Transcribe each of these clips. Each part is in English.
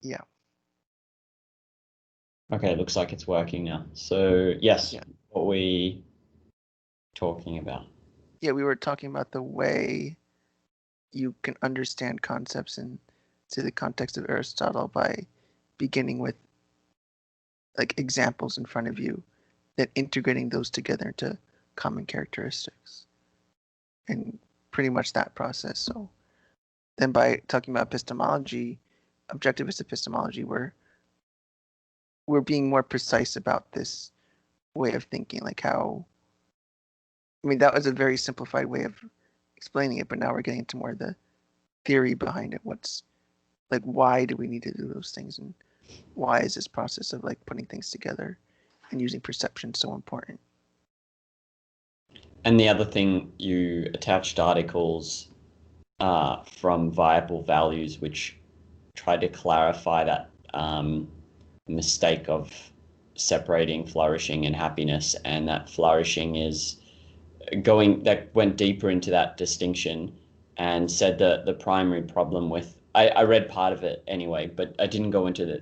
Yeah. Okay, looks like it's working now. So yes, Yeah. what we talking about? Yeah, we were talking about the way you can understand concepts in to the context of Aristotle by beginning with like examples in front of you, then integrating those together into common characteristics, and pretty much that process. So then by talking about epistemology, objectivist epistemology, we're being more precise about this way of thinking, like how, I mean, that was a very simplified way of explaining it, but now we're getting into more of the theory behind it. What's like, why do we need to do those things, and why is this process of like putting things together and using perception so important? And the other thing, you attached articles from viable values, which tried to clarify that mistake of separating flourishing and happiness, and that flourishing is that went deeper into that distinction and said that the primary problem with I read part of it anyway, but I didn't go into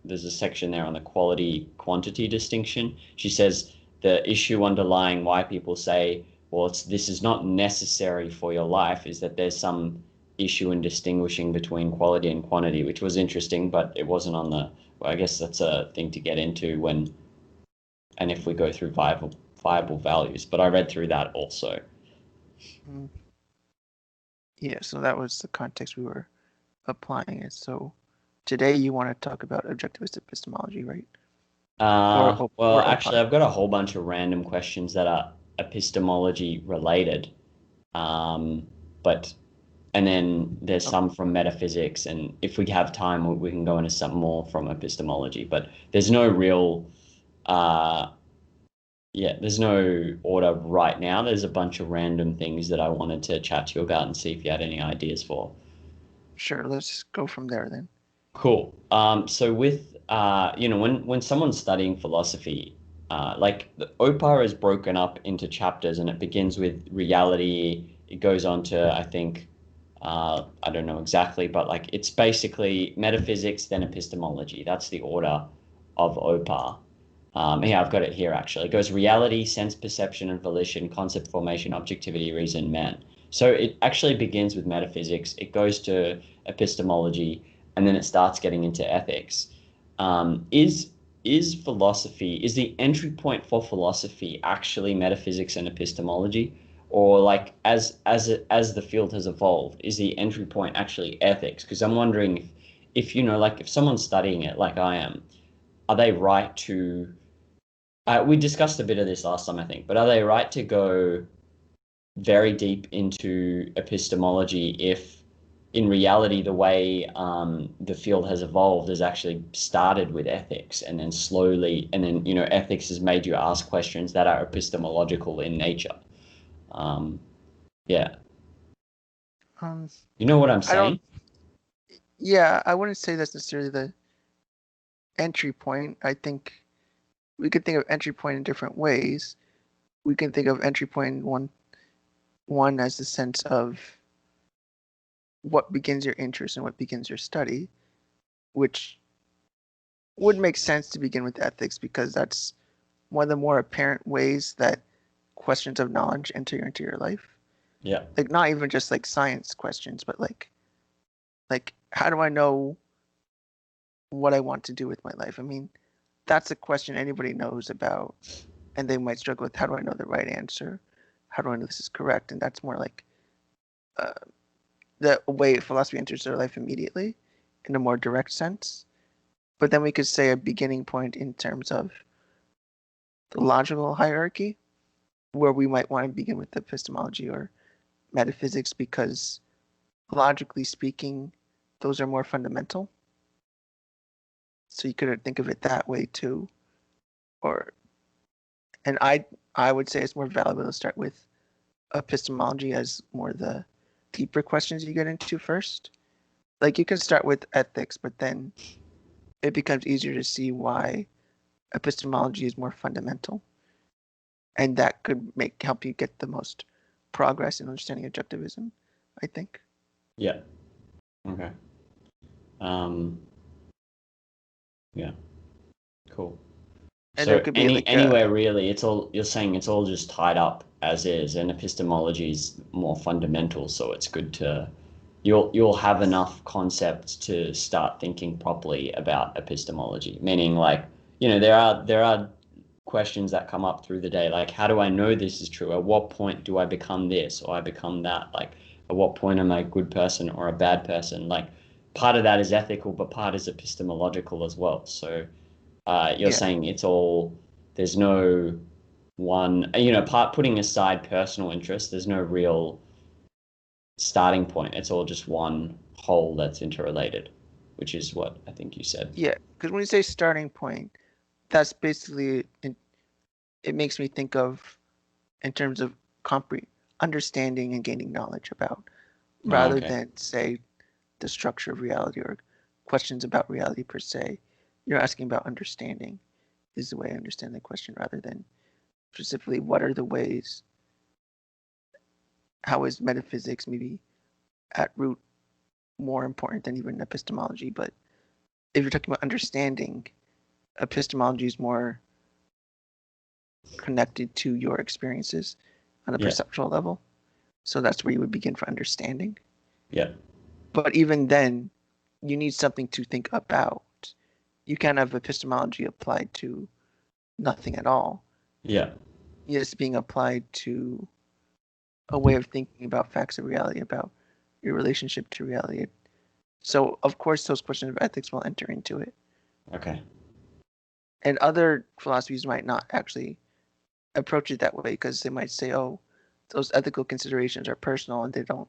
there's a section there on the quality quantity distinction. She says the issue underlying why people say, well, this is not necessary for your life, is that there's some issue in distinguishing between quality and quantity, which was interesting, but it wasn't on the, well, I guess that's a thing to get into when, and if we go through viable values, but I read through that also. Mm. Yeah, so that was the context we were applying it. So today you want to talk about objectivist epistemology, right? Well, Or actually, OPAR. I've got a whole bunch of random questions that are epistemology related. Um, but, and then there's Okay. some from metaphysics, and if we have time, we can go into some more from epistemology. But there's no real, uh, yeah, there's no order right now. There's a bunch of random things that I wanted to chat to you about and see if you had any ideas for. Sure, let's go from there then. Cool. So with when someone's studying philosophy, like the OPAR is broken up into chapters, and it begins with reality. It goes on to, I think, I don't know exactly, but like it's basically metaphysics, then epistemology. That's the order of OPAR. Yeah, I've got it here actually. It goes reality, sense perception and volition, concept formation, objectivity, reason, man. So it actually begins with metaphysics. It goes to epistemology, and then it starts getting into ethics. Is philosophy, is the entry point for philosophy actually metaphysics and epistemology, or like as the field has evolved, is the entry point actually ethics? Because I'm wondering if like if someone's studying it like I am, are they right to? We discussed a bit of this last time, I think, but are they right to go very deep into epistemology if in reality the way the field has evolved has actually started with ethics, and then slowly, and then ethics has made you ask questions that are epistemological in nature. um, yeah, Um, you know what I'm I don't. saying? Yeah, I wouldn't say that's necessarily the entry point. I think we could think of entry point in different ways. We can think of entry point in one as the sense of what begins your interest and what begins your study, which would make sense to begin with ethics because that's one of the more apparent ways that questions of knowledge enter into your life. Yeah, Like not even just like science questions, but like how do I know what I want to do with my life? I mean, that's a question anybody knows about, and they might struggle with how do I know the right answer? How do I know this is correct? And that's more like uh, the way philosophy enters their life immediately in a more direct sense. But then we could say a beginning point in terms of the logical hierarchy, where we might want to begin with epistemology or metaphysics because logically speaking, those are more fundamental. So you could think of it that way too. Or and I would say it's more valuable to start with epistemology as more the deeper questions you get into first. Like you can start with ethics, but then it becomes easier to see why epistemology is more fundamental, and that could help you get the most progress in understanding objectivism, I think. yeah, okay. um, Yeah. Cool. And there So could be like anywhere really, it's all, you're saying it's all just tied up as is, and epistemology is more fundamental, so it's good to, you'll have enough concepts to start thinking properly about epistemology. Meaning, like, there are questions that come up through the day, like, how do I know this is true? At what point do I become this or I become that? Like, at what point am I a good person or a bad person? Like, part of that is ethical, but part is epistemological as well. So you're yeah, saying it's all, there's no one, putting aside personal interest, there's no real starting point. It's all just one whole that's interrelated, which is what I think you said. yeah. Because when you say starting point, that's basically it makes me think of in terms of understanding and gaining knowledge about, Oh, rather okay. than say the structure of reality or questions about reality per se. You're asking about understanding is the way I understand the question, rather than specifically what are the ways, how is metaphysics maybe at root more important than even epistemology. But if you're talking about understanding, epistemology is more connected to your experiences on a Yeah. perceptual level. So that's where you would begin for understanding. Yeah. But even then, you need something to think about. You can't have epistemology applied to nothing at all. Yeah. It's being applied to a way of thinking about facts of reality, about your relationship to reality. So, of course, those questions of ethics will enter into it. Okay. And other philosophies might not actually approach it that way, because they might say, oh, those ethical considerations are personal and they don't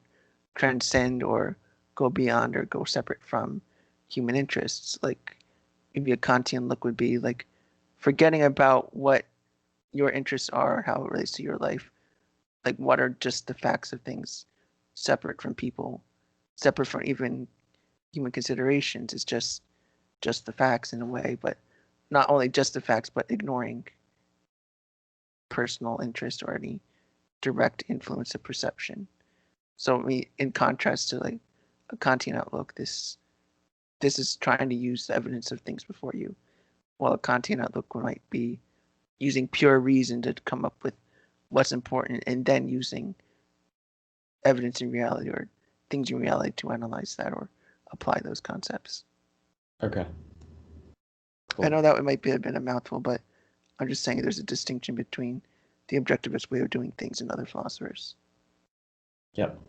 transcend or go beyond or go separate from human interests. Like maybe a Kantian look would be like forgetting about what your interests are, how it relates to your life. Like what are just the facts of things separate from people, separate from even human considerations. It's just the facts in a way, but not only just the facts, but ignoring personal interest or any direct influence of perception. So in contrast to like a Kantian outlook, this is trying to use the evidence of things before you, while a Kantian outlook might be using pure reason to come up with what's important, and then using evidence in reality or things in reality to analyze that or apply those concepts. Okay. I Cool. know that might be a bit of a mouthful, but I'm just saying there's a distinction between the objectivist way of doing things and other philosophers. Yep.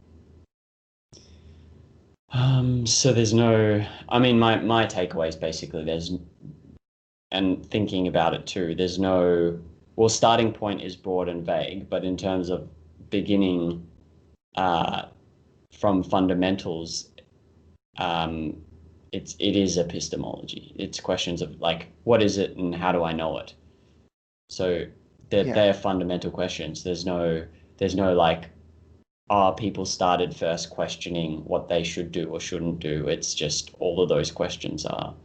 So there's no, I mean, my takeaway is basically and thinking about it too, there's no, well, starting point is broad and vague, but in terms of beginning uh, from fundamentals, um, it is epistemology. It's questions of like, what is it and how do I know it? So Yeah, they're fundamental questions. There's no like, people started first questioning what they should do or shouldn't do. It's just all of those questions are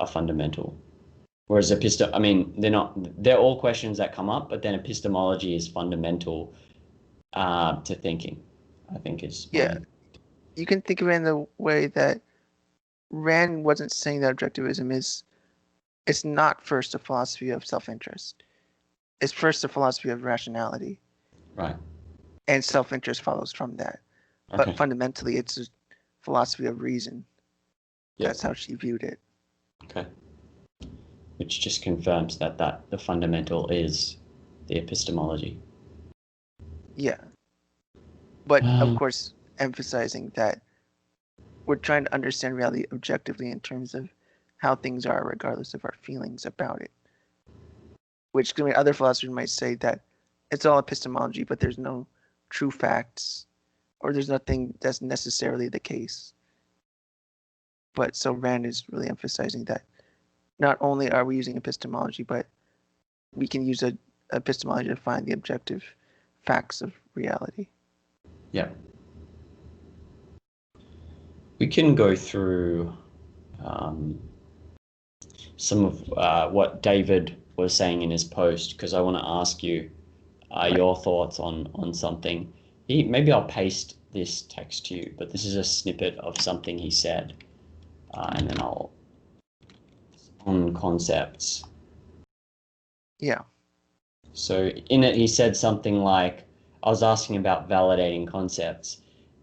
fundamental. Whereas I mean, they're all questions that come up, but then epistemology is fundamental to thinking, I think is yeah. my, You can think of it in the way that Rand wasn't saying that objectivism is, it's not first a philosophy of self-interest. It's first a philosophy of rationality, right. and self-interest follows from that. But Okay. fundamentally, it's a philosophy of reason. Yep. That's how she viewed it. Okay. Which just confirms that the fundamental is the epistemology. Yeah. But of Um, course, emphasizing that we're trying to understand reality objectively in terms of how things are, regardless of our feelings about it. Which, I mean, other philosophers might say that it's all epistemology, but there's no true facts, or there's nothing that's necessarily the case. But so Rand is really emphasizing that not only are we using epistemology, but we can use epistemology to find the objective facts of reality. yeah. We can go through um, some of what David was saying in his post, because I want to ask you Right. your thoughts on something. Maybe I'll paste this text to you, but this is a snippet of something he said, and then I'll on concepts. Yeah. So in it, he said something like, I was asking about validating concepts,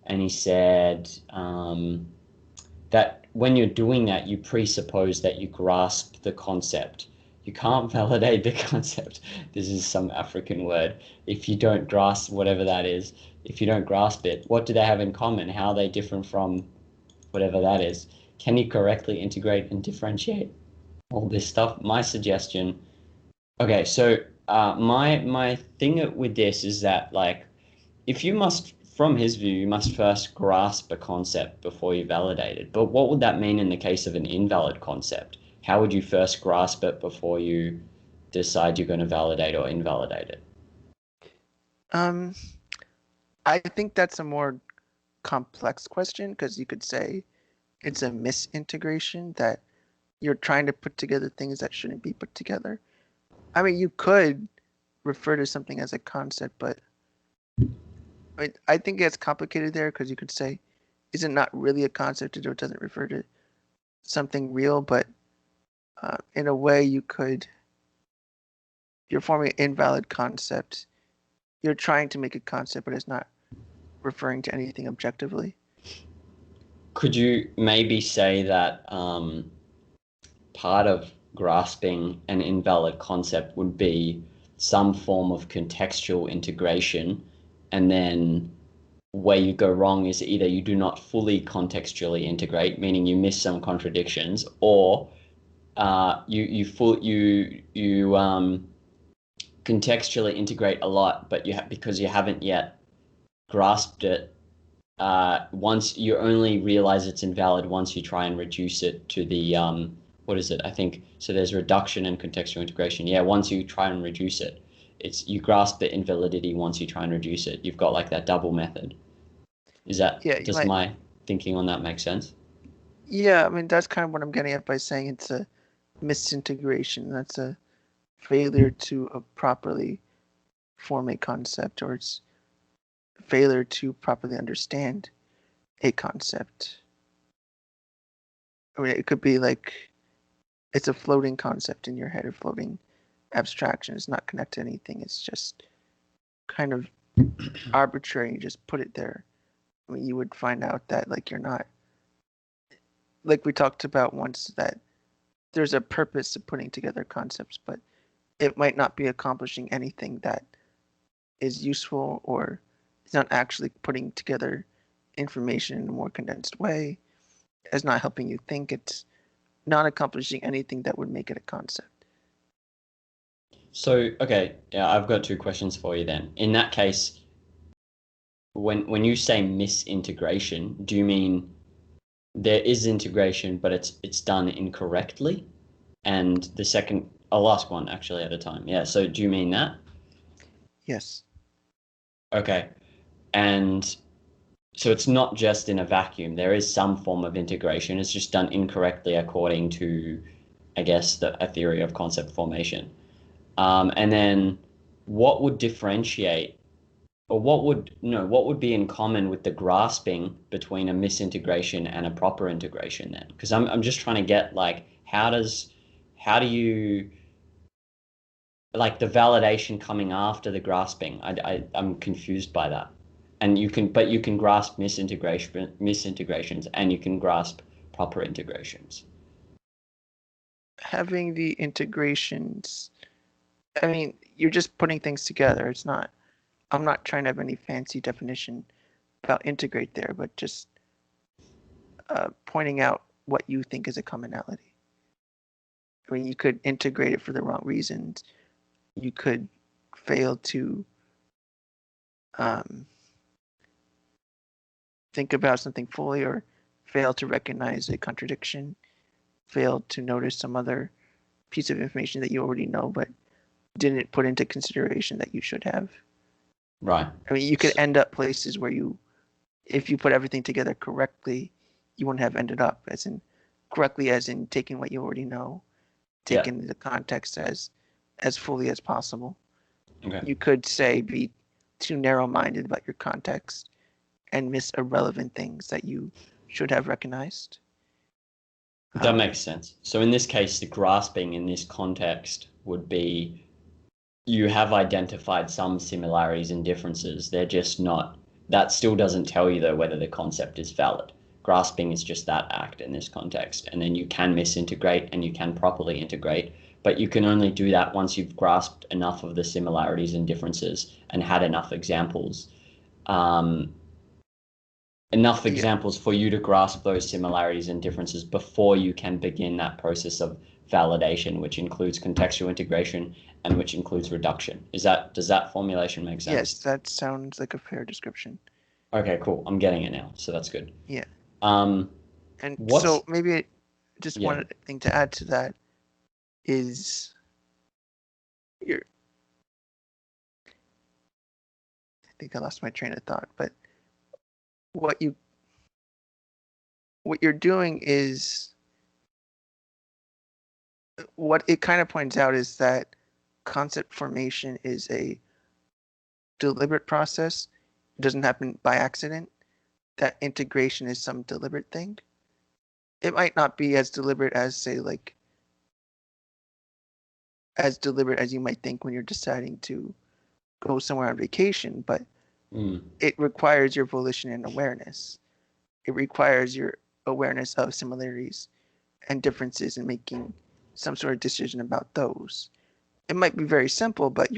and he said that when you're doing that, you presuppose that you grasp the concept. You can't validate the concept. This is some African word. If you don't grasp whatever that is, if you don't grasp it, what do they have in common? How are they different from whatever that is? Can you correctly integrate and differentiate all this stuff? My suggestion. Okay, so my thing with this is that, like, if you must, from his view, you must first grasp a concept before you validate it. But what would that mean in the case of an invalid concept? How would you first grasp it before you decide you're going to validate or invalidate it? I think that's a more complex question, because you could say it's a misintegration, that you're trying to put together things that shouldn't be put together. I mean, you could refer to something as a concept, but I think it's complicated there, because you could say, is it not really a concept, or it doesn't refer to something real? But in a way, you're forming an invalid concept. You're trying to make a concept, but it's not referring to anything objectively. Could you maybe say that part of grasping an invalid concept would be some form of contextual integration, and then where you go wrong is either you do not fully contextually integrate, meaning you miss some contradictions, or you contextually integrate a lot, but because you haven't yet grasped it. Once you only realize it's invalid once you try and reduce it to the what is it? I think so. There's reduction and contextual integration. Yeah, once you try and reduce it, you grasp the invalidity once you try and reduce it. You've got like that double method. Does my thinking on that make sense? Yeah, I mean, that's kind of what I'm getting at by saying it's a misintegration. That's a failure to properly form a concept, or it's failure to properly understand a concept. I mean, it could be like it's a floating concept in your head, a floating abstraction. It's not connected to anything. It's just kind of arbitrary. You just put it there. I mean, you would find out that, like, you're not, like we talked about once, that there's a purpose to putting together concepts, but it might not be accomplishing anything that is useful, or it's not actually putting together information in a more condensed way. It's not helping you think. It's not accomplishing anything that would make it a concept. So, okay, yeah, I've got two questions for you then. In that case, when you say misintegration, do you mean there is integration, but it's done incorrectly? And the second, I'll ask one actually at a time. Yeah, so do you mean that? Yes. Okay. And so it's not just in a vacuum. There is some form of integration. It's just done incorrectly according to, I guess, a theory of concept formation. And then what would differentiate, or what would be in common with the grasping between a misintegration and a proper integration then? Because I'm just trying to get, like, how do you, like, the validation coming after the grasping? I'm confused by that. And you can grasp misintegrations, and you can grasp proper integrations. Having the integrations, I mean, you're just putting things together. I'm not trying to have any fancy definition about integrate there, but just pointing out what you think is a commonality. I mean, you could integrate it for the wrong reasons. You could fail to think about something fully, or fail to recognize a contradiction, fail to notice some other piece of information that you already know but didn't put into consideration that you should have. Right. I mean, you could end up places where if you put everything together correctly, you wouldn't have ended up, as in correctly, as in taking what you already know, taking the context as fully as possible. Okay. You could say be too narrow-minded about your context and miss irrelevant things that you should have recognized. That makes sense. So in this case, the grasping in this context would be you have identified some similarities and differences. They're just not, that still doesn't tell you though whether the concept is valid. Grasping is just that act in this context. And then you can misintegrate and you can properly integrate, but you can only do that once you've grasped enough of the similarities and differences and had enough examples. Enough Yeah. examples for you to grasp those similarities and differences before you can begin that process of validation, which includes contextual integration and which includes reduction. Does that formulation make sense? Yes, that sounds like a fair description. Okay, cool. I'm getting it now, so that's good. Yeah. Um, And what's so maybe just yeah. one thing to add to that is I think I lost my train of thought, but what you're doing is what it kind of points out is that concept formation is a deliberate process. It doesn't happen by accident. That integration is some deliberate thing. It might not be as deliberate as, say, like as deliberate as you might think when you're deciding to go somewhere on vacation, but it requires your volition and awareness. It requires your awareness of similarities and differences and making some sort of decision about those. It might be very simple, but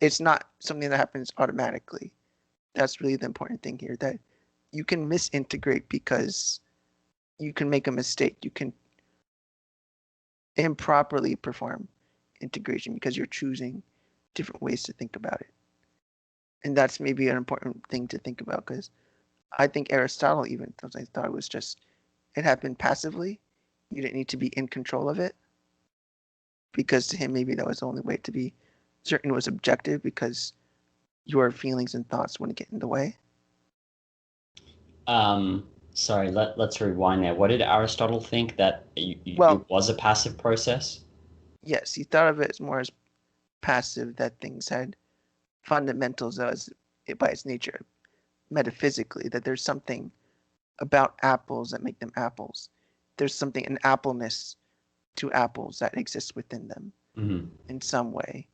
it's not something that happens automatically. That's really the important thing here, that you can misintegrate because you can make a mistake. You can improperly perform integration because you're choosing different ways to think about it. And that's maybe an important thing to think about, because I think Aristotle even thought it was just, it happened passively. You didn't need to be in control of it, because to him, maybe that was the only way to be certain it was objective, because your feelings and thoughts wouldn't get in the way. Sorry, let's rewind there. What did Aristotle think, that Well, it was a passive process? yes, he thought of it as more as passive, that things had fundamentals as by its nature, metaphysically, that there's something about apples that make them apples. There's something, an appleness to apples that exists within them in some way.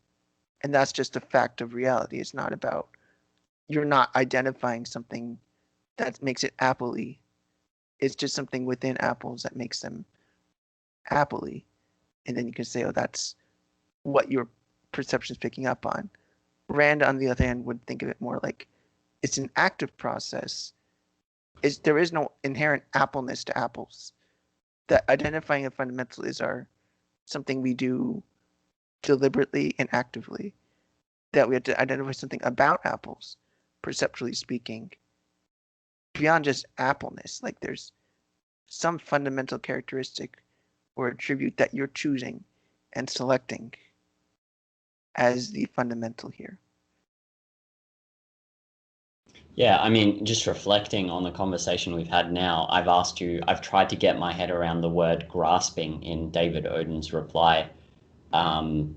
And that's just a fact of reality. It's not about, you're not identifying something that makes it appley. It's just something within apples that makes them appley. And then you can say, oh, that's what your perception is picking up on. Rand, on the other hand, would think of it more like it's an active process. There is no inherent appleness to apples. That identifying a fundamental is something we do deliberately and actively. That we have to identify something about apples, perceptually speaking, beyond just appleness. Like there's some fundamental characteristic or attribute that you're choosing and selecting as the fundamental here. Yeah, I mean, just reflecting on the conversation we've had now, I've tried to get my head around the word grasping in David Oden's reply. And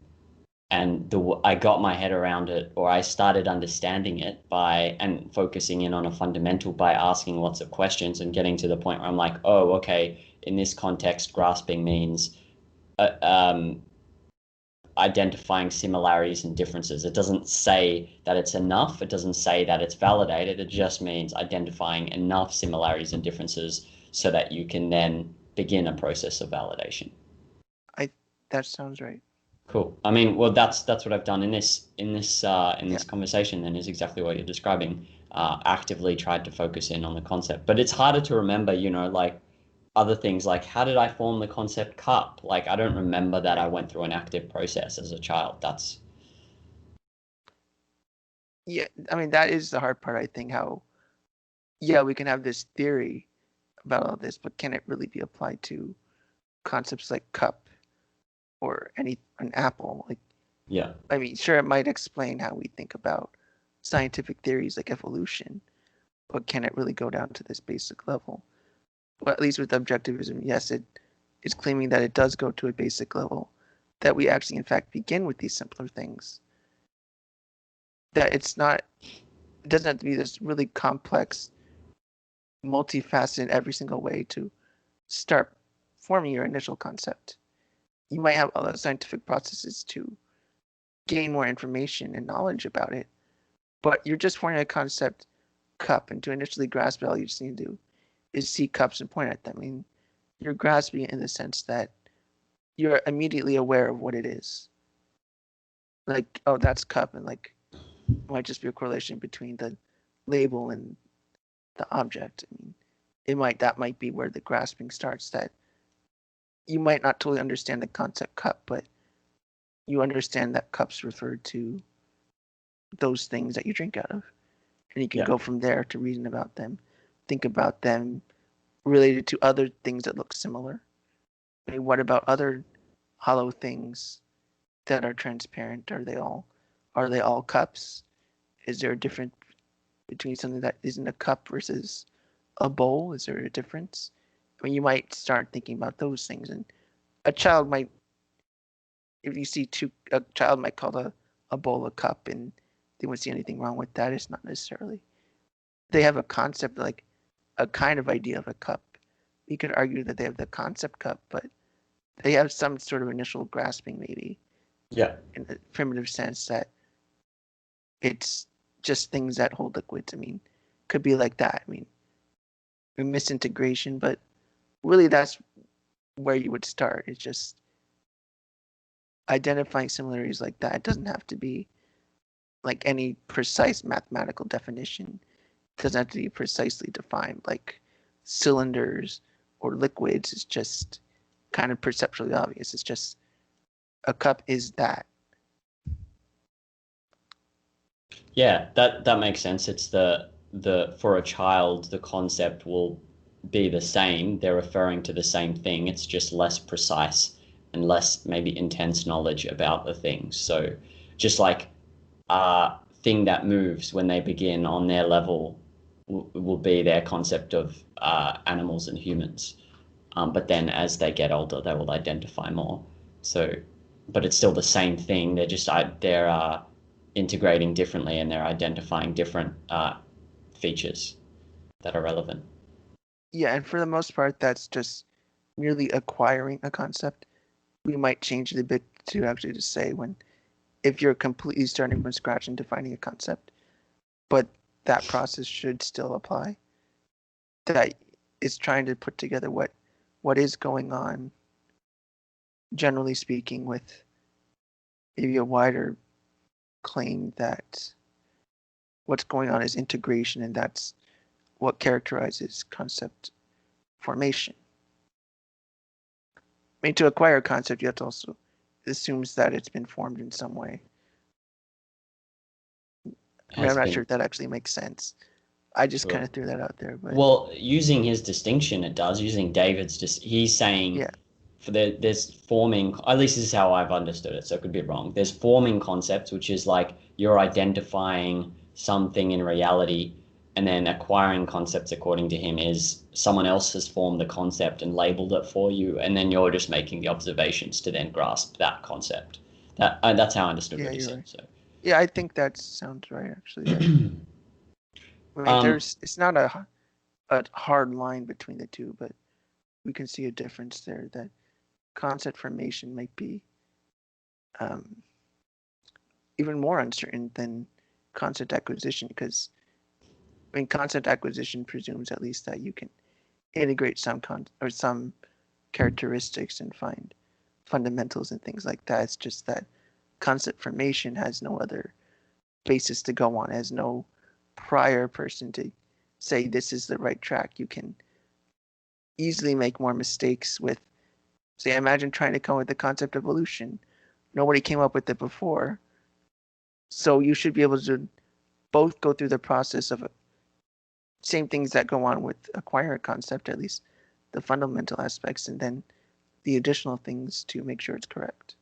I got my head around it, or I started understanding it and focusing in on a fundamental by asking lots of questions and getting to the point where I'm like, oh, okay, in this context, grasping means identifying similarities and differences. It doesn't say that it's enough. It doesn't say that it's validated. It just means identifying enough similarities and differences so that you can then begin a process of validation. That sounds right. Cool. I mean, well, that's what I've done in this conversation. Then is exactly what you're describing. Actively tried to focus in on the concept, but it's harder to remember. Like other things, like how did I form the concept cup? Like I don't remember that I went through an active process as a child. Yeah, I mean, that is the hard part, I think, how, yeah, we can have this theory about all this, but can it really be applied to concepts like cup or an apple? Like, yeah. I mean, sure, it might explain how we think about scientific theories like evolution, but can it really go down to this basic level? Well, at least with objectivism, yes, it is claiming that it does go to a basic level, that we actually, in fact, begin with these simpler things. That it doesn't have to be this really complex, multifaceted, every single way to start forming your initial concept. You might have other scientific processes to gain more information and knowledge about it, but you're just forming a concept, cup, and to initially grasp it, all you just need to do is see cups and point at them. I mean, you're grasping it in the sense that you're immediately aware of what it is. Like, oh, that's cup, and like, it might just be a correlation between the label and the object. I mean, that might be where the grasping starts. That you might not totally understand the concept cup, but you understand that cups refer to those things that you drink out of, and you can go from there to reason about them, think about them related to other things that look similar. I mean, what about other hollow things that are transparent? Are they all cups? Is there a difference between something that isn't a cup versus a bowl? Is there a difference? I mean, you might start thinking about those things, and a child might, if you see a child might call a bowl a cup, and they wouldn't see anything wrong with that. It's not necessarily. They have a concept, like a kind of idea of a cup. You could argue that they have the concept cup, but they have some sort of initial grasping, maybe. Yeah. In a primitive sense that it's just things that hold liquids. I mean, could be like that. I mean, a misintegration, but really that's where you would start. It's just identifying similarities like that. It doesn't have to be like any precise mathematical definition. It doesn't have to be precisely defined, like cylinders or liquids. It's just kind of perceptually obvious. It's just a cup is that. Yeah, that makes sense. It's the for a child, the concept will be the same. They're referring to the same thing. It's just less precise and less maybe intense knowledge about the thing. So just like a thing that moves when they begin on their level will be their concept of animals and humans. But then as they get older, they will identify more. So, but it's still the same thing. They're integrating differently, and they're identifying different features that are relevant. Yeah, and for the most part, that's just merely acquiring a concept. We might change it a bit to actually just say if you're completely starting from scratch and defining a concept, but that process should still apply. That is trying to put together what is going on, generally speaking, with maybe a wider claim that what's going on is integration, and that's what characterizes concept formation. I mean, to acquire a concept, you have to also assumes that it's been formed in some way. I mean, I'm not sure if that actually makes sense. I just kind of threw that out there. But well, using his distinction, it does. Using David's, he's saying there's forming. At least this is how I've understood it. So it could be wrong. There's forming concepts, which is like you're identifying something in reality, and then acquiring concepts, according to him, is someone else has formed the concept and labeled it for you, and then you're just making the observations to then grasp that concept. That's how I understood what he said. Right. So. Yeah, I think that sounds right, actually. Yeah. I mean, it's not a hard line between the two, but we can see a difference there. That concept formation might be even more uncertain than concept acquisition, because I mean, concept acquisition presumes at least that you can integrate some characteristics and find fundamentals and things like that. It's just that concept formation has no other basis to go on, has no prior person to say this is the right track. You can easily make more mistakes with, say, imagine trying to come up with the concept of evolution. Nobody came up with it before. So you should be able to both go through the process of same things that go on with acquire a concept, at least the fundamental aspects, and then the additional things to make sure it's correct.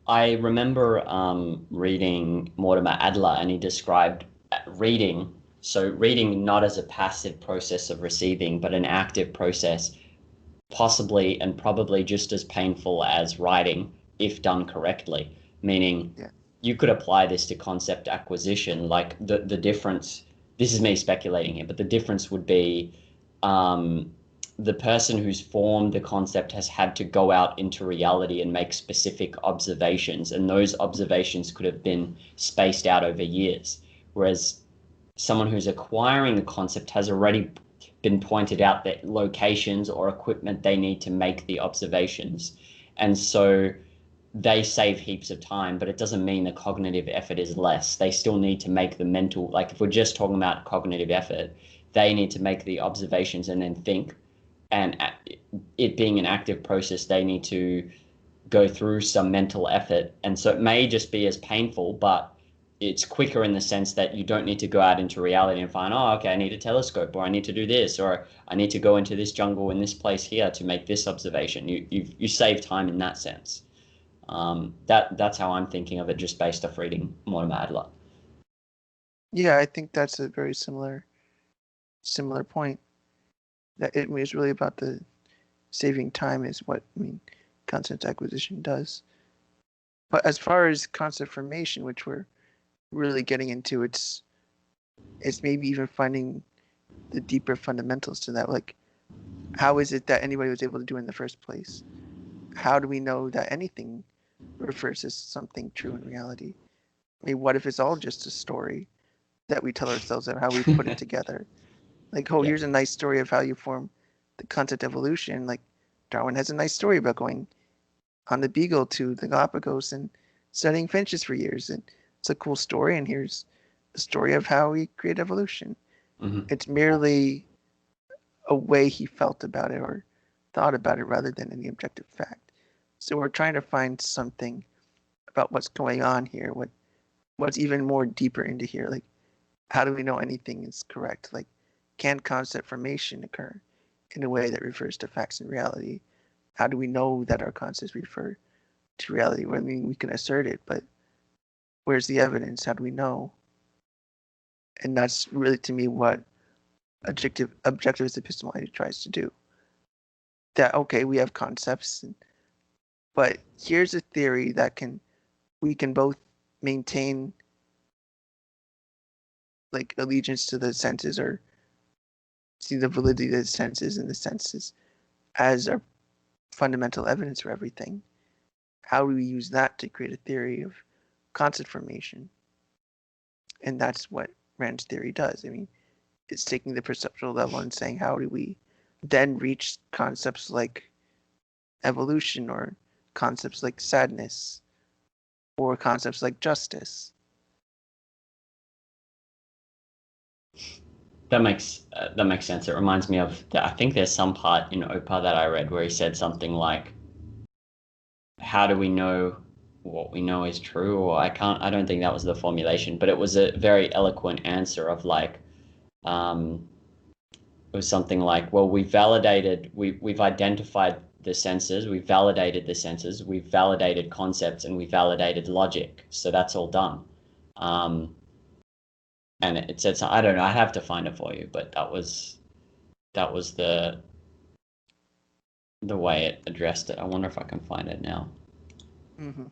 I remember reading Mortimer Adler, and he described reading not as a passive process of receiving, but an active process, possibly and probably just as painful as writing if done correctly. Meaning, you could apply this to concept acquisition. Like the difference, this is me speculating here, but the difference would be the person who's formed the concept has had to go out into reality and make specific observations, and those observations could have been spaced out over years. Whereas someone who's acquiring the concept has already been pointed out that locations or equipment they need to make the observations. And so they save heaps of time, but it doesn't mean the cognitive effort is less. They still need to make the mental, like if we're just talking about cognitive effort, they need to make the observations and then think. And it being an active process, they need to go through some mental effort. And so it may just be as painful, but it's quicker in the sense that you don't need to go out into reality and find, oh, okay, I need a telescope, or I need to do this, or I need to go into this jungle in this place here to make this observation. You save time in that sense. That's how I'm thinking of it, just based off reading Mortimer Adler. Yeah, I think that's a very similar point. That it was really about the saving time is what concept acquisition does. But as far as concept formation, which we're really getting into, it's maybe even finding the deeper fundamentals to that. Like, how is it that anybody was able to do it in the first place? How do we know that anything refers to something true in reality? I mean, what if it's all just a story that we tell ourselves of how we put it together? Like, oh, here's a nice story of how you form the concept evolution. Like, Darwin has a nice story about going on the Beagle to the Galapagos and studying finches for years. And it's a cool story. And here's the story of how he created evolution. Mm-hmm. It's merely a way he felt about it or thought about it rather than any objective fact. So we're trying to find something about what's going on here, what's even more deeper into here. Like, how do we know anything is correct? Like, can concept formation occur in a way that refers to facts and reality? How do we know that our concepts refer to reality? Well, I mean, we can assert it, but where's the evidence? How do we know? And that's really, to me, what objectivist epistemology tries to do. That, okay, we have concepts, but here's a theory that we can both maintain like allegiance to the senses or see the validity of the senses and the senses as our fundamental evidence for everything. How do we use that to create a theory of concept formation? And that's what Rand's theory does. I mean, it's taking the perceptual level and saying, how do we then reach concepts like evolution or concepts like sadness or concepts like justice? That makes sense. It reminds me of I think there's some part in Opa that I read where he said something like, "How do we know what we know is true?" Or I don't think that was the formulation, but it was a very eloquent answer of like, it was something like, "Well, we've identified the senses, we've validated the senses, we've validated concepts, and we've validated logic. So that's all done." And it said, I don't know, I have to find it for you, but that was the way it addressed it. I wonder if I can find it now. Mm-hmm.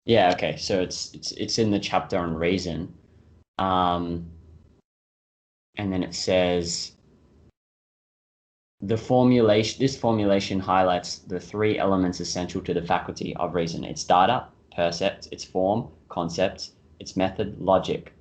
Yeah, okay. So it's in the chapter on reason. And then it says this formulation highlights the three elements essential to the faculty of reason: its data, percept, its form, concepts, its method, logic.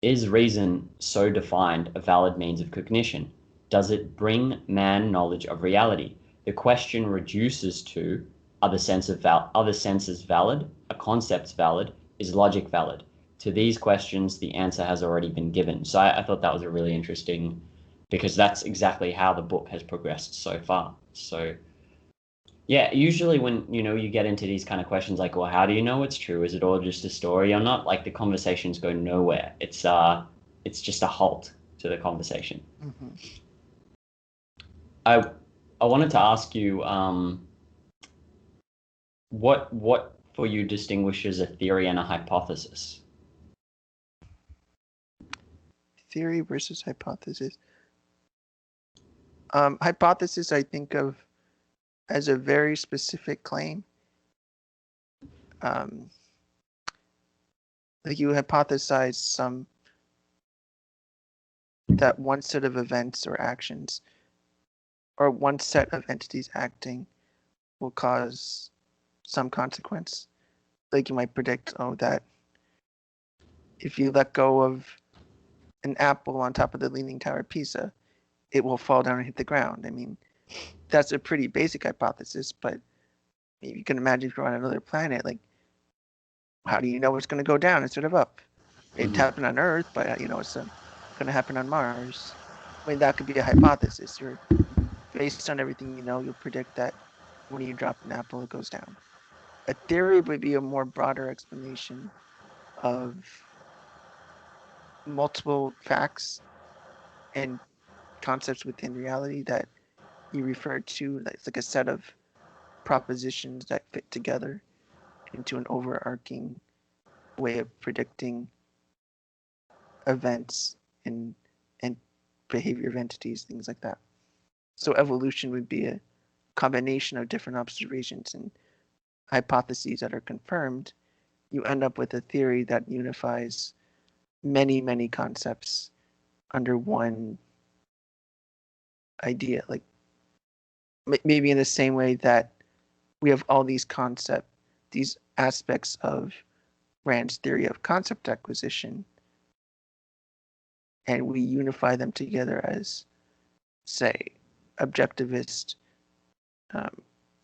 Is reason, so defined, a valid means of cognition? Does it bring man knowledge of reality? The question reduces to, are the senses valid? Are concepts valid? Is logic valid? To these questions, the answer has already been given. So I thought that was a really interesting, because that's exactly how the book has progressed so far. So yeah, usually when you get into these kind of questions like, well, how do you know it's true? Is it all just a story or not? Like, the conversations go nowhere. It's just a halt to the conversation. Mm-hmm. I wanted to ask you, what for you distinguishes a theory and a hypothesis? Theory versus hypothesis. Hypothesis I think of as a very specific claim. Like you hypothesize that one set of events or actions or one set of entities acting will cause some consequence. Like you might predict, that if you let go of an apple on top of the Leaning Tower of Pisa, it will fall down and hit the ground. I mean, that's a pretty basic hypothesis, but you can imagine if you're on another planet, like, how do you know it's going to go down instead of up? It happened on Earth, but it's going to happen on Mars. I mean, that could be a hypothesis. You're based on everything you know, you'll predict that when you drop an apple, it goes down. A theory would be a more broader explanation of multiple facts and concepts within reality that you refer to. It's like a set of propositions that fit together into an overarching way of predicting events and behavior of entities, things like that. So evolution would be a combination of different observations and hypotheses that are confirmed. You end up with a theory that unifies many, many concepts under one idea. Like maybe in the same way that we have all these aspects of Rand's theory of concept acquisition, and we unify them together as, say, objectivist,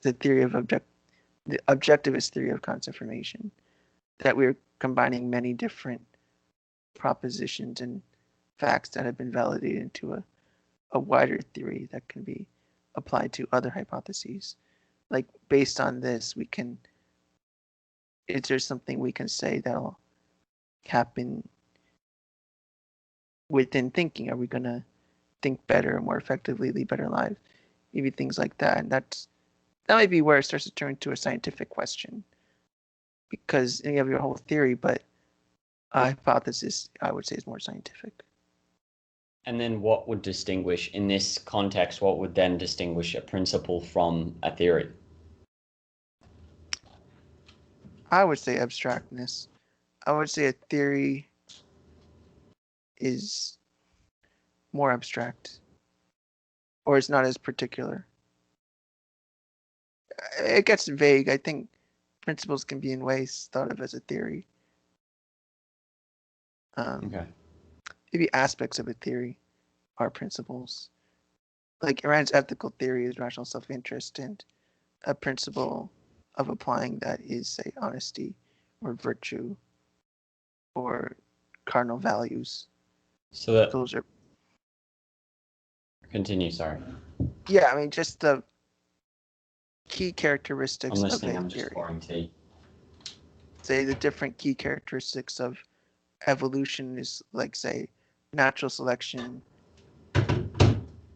the objectivist theory of concept formation, that we're combining many different propositions and facts that have been validated into a wider theory that can be applied to other hypotheses. Like based on this, is there something we can say that'll happen within thinking? Are we going to think better, more effectively, lead better lives? Maybe things like that. And that might be where it starts to turn into a scientific question, because you have your whole theory, but a hypothesis, I would say, is more scientific. And then what would distinguish, in this context, what would then distinguish a principle from a theory? I would say abstractness. I would say a theory is more abstract, or it's not as particular. It gets vague. I think principles can be in ways thought of as a theory. Okay. Maybe aspects of a theory are principles. Like Rand's ethical theory is rational self-interest, and a principle of applying that is, say, honesty or virtue or cardinal values. So that those are. Continue. Sorry. Yeah, I mean, just the key characteristics I'm listening. of a I'm just theory. pouring tea. Say the different key characteristics of evolution is like, say, natural selection,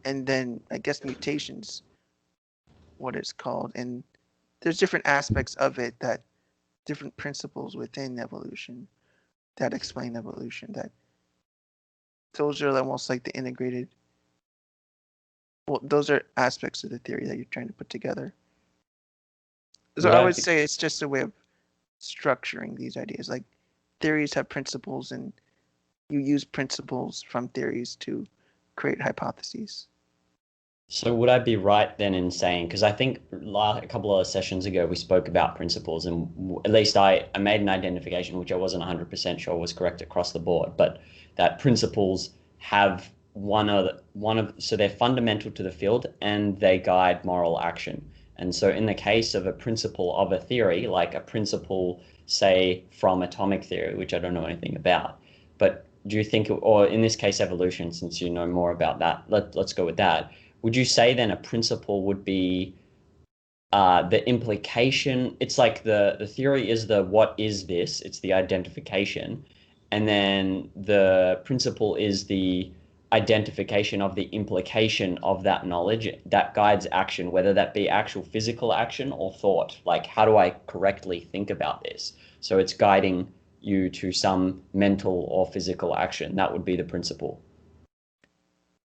and then I guess mutations, what it's called. And there's different aspects of it, that different principles within evolution that explain evolution, that those are almost like the integrated, those are aspects of the theory that you're trying to put together. So I would say it's just a way of structuring these ideas. Like theories have principles, and you use principles from theories to create hypotheses. So would I be right then in saying, because I think a couple of sessions ago we spoke about principles, and at least I made an identification which I wasn't 100% sure was correct across the board, but that principles have so they're fundamental to the field and they guide moral action. And so in the case of a principle of a theory, like a principle, say, from atomic theory, which I don't know anything about, but do you think, or in this case evolution, since you know more about that, let's go with that. Would you say then a principle would be the implication? It's like the theory is the what is this? It's the identification. And then the principle is the identification of the implication of that knowledge that guides action, whether that be actual physical action or thought. Like, how do I correctly think about this? So it's guiding you to some mental or physical action. That would be the principle.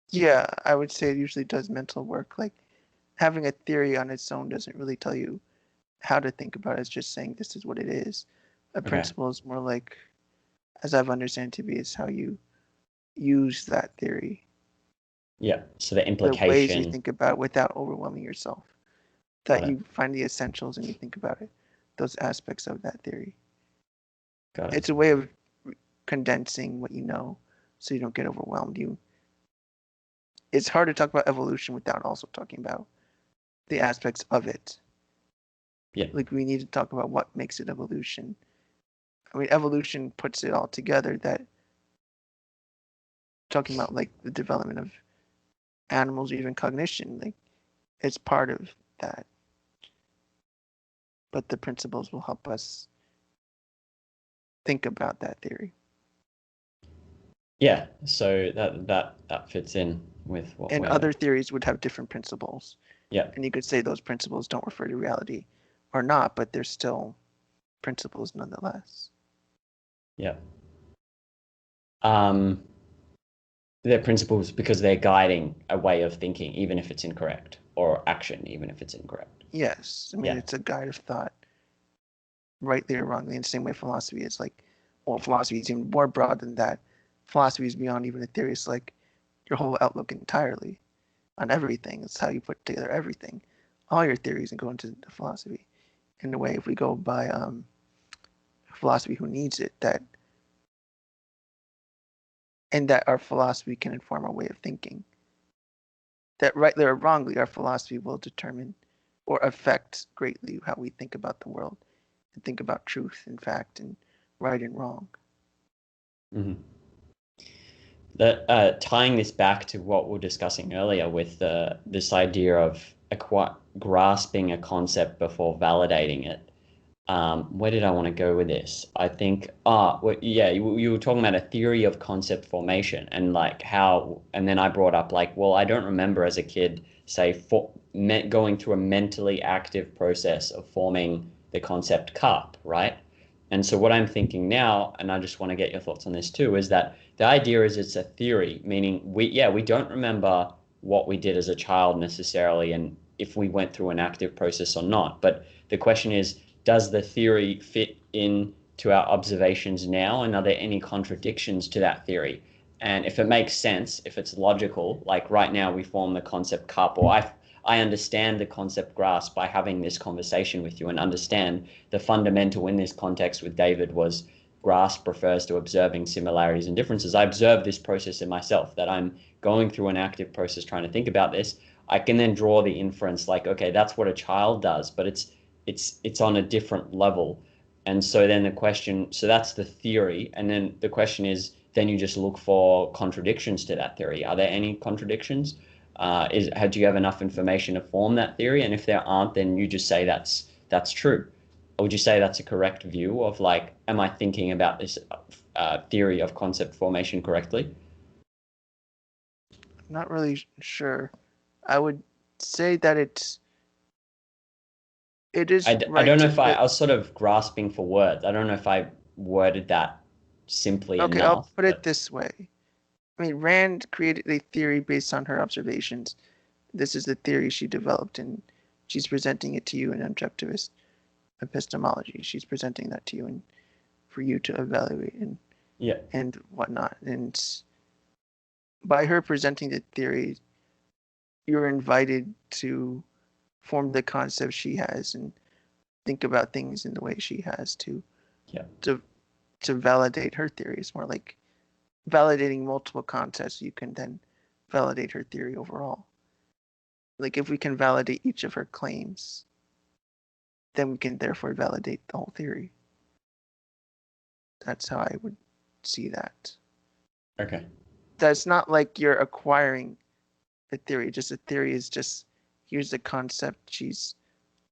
Yeah, I would say it usually does mental work. Like having a theory on its own doesn't really tell you how to think about it. It's just saying this is what it is. A Okay. principle is more like, as I've understood to be, is how you use that theory. Yeah. So the The ways you implication. think about it without overwhelming yourself. Got That it. you find the essentials and you think about it. Those aspects of that theory. Got it. It's a way of condensing what you know so you don't get overwhelmed. It's hard to talk about evolution without also talking about the aspects of it. Yeah. Like we need to talk about what makes it evolution. I mean, evolution puts it all together. That talking about like the development of animals or even cognition, like it's part of that. But the principles will help us think about that theory. Yeah. So that fits in with what And we're. other theories would have different principles. Yeah. And you could say those principles don't refer to reality or not, but they're still principles nonetheless. Yeah. They're principles because they're guiding a way of thinking, even if it's incorrect, or action, even if it's incorrect. Yes, I mean, Yeah. it's a guide of thought, rightly or wrongly, in the same way philosophy is like, well, philosophy is even more broad than that. Philosophy is beyond even a theory. It's like your whole outlook entirely on everything. It's how you put together everything, all your theories, and go into the philosophy. In a way, if we go by philosophy, who needs it? That and that our philosophy can inform our way of thinking. That rightly or wrongly, our philosophy will determine or affect greatly how we think about the world and think about truth and fact and right and wrong. Mm-hmm. Tying this back to what we were discussing earlier with this idea of grasping a concept before validating it. Where did I want to go with this? I think, well, yeah, you were talking about a theory of concept formation and like how, and then I brought up like, well, I don't remember as a kid, say, going through a mentally active process of forming the concept cup, right? And so what I'm thinking now, and I just want to get your thoughts on this too, is that the idea is it's a theory, meaning we don't remember what we did as a child necessarily, and if we went through an active process or not. But the question is, does the theory fit in to our observations now, and are there any contradictions to that theory? And if it makes sense, if it's logical, like right now we form the concept cup, or I understand the concept grass by having this conversation with you and understand the fundamental in this context with David was grasp refers to observing similarities and differences. I observe this process in myself, that I'm going through an active process trying to think about this. I can then draw the inference like, okay, that's what a child does, but it's on a different level. And so then the question, so that's the theory. And then the question is, then you just look for contradictions to that theory. Are there any contradictions? Do you have enough information to form that theory? And if there aren't, then you just say that's true. Or would you say that's a correct view of like, am I thinking about this theory of concept formation correctly? I'm not really sure. I would say that it is I right don't know to if I fit. was sort of grasping for words. I don't know if I worded that simply Okay, I'll enough, put it but this way. I mean, Rand created a theory based on her observations. This is the theory she developed, and she's presenting it to you in objectivist epistemology. She's presenting that to you and for you to evaluate yeah, and whatnot. And by her presenting the theory, you're invited to form the concept she has and think about things in the way she has yeah, to to validate her theory. It's more like validating multiple concepts. You can then validate her theory overall. Like if we can validate each of her claims, then we can therefore validate the whole theory. That's how I would see that. okay, That's not like you're acquiring a theory. Just a theory is just here's the concept she's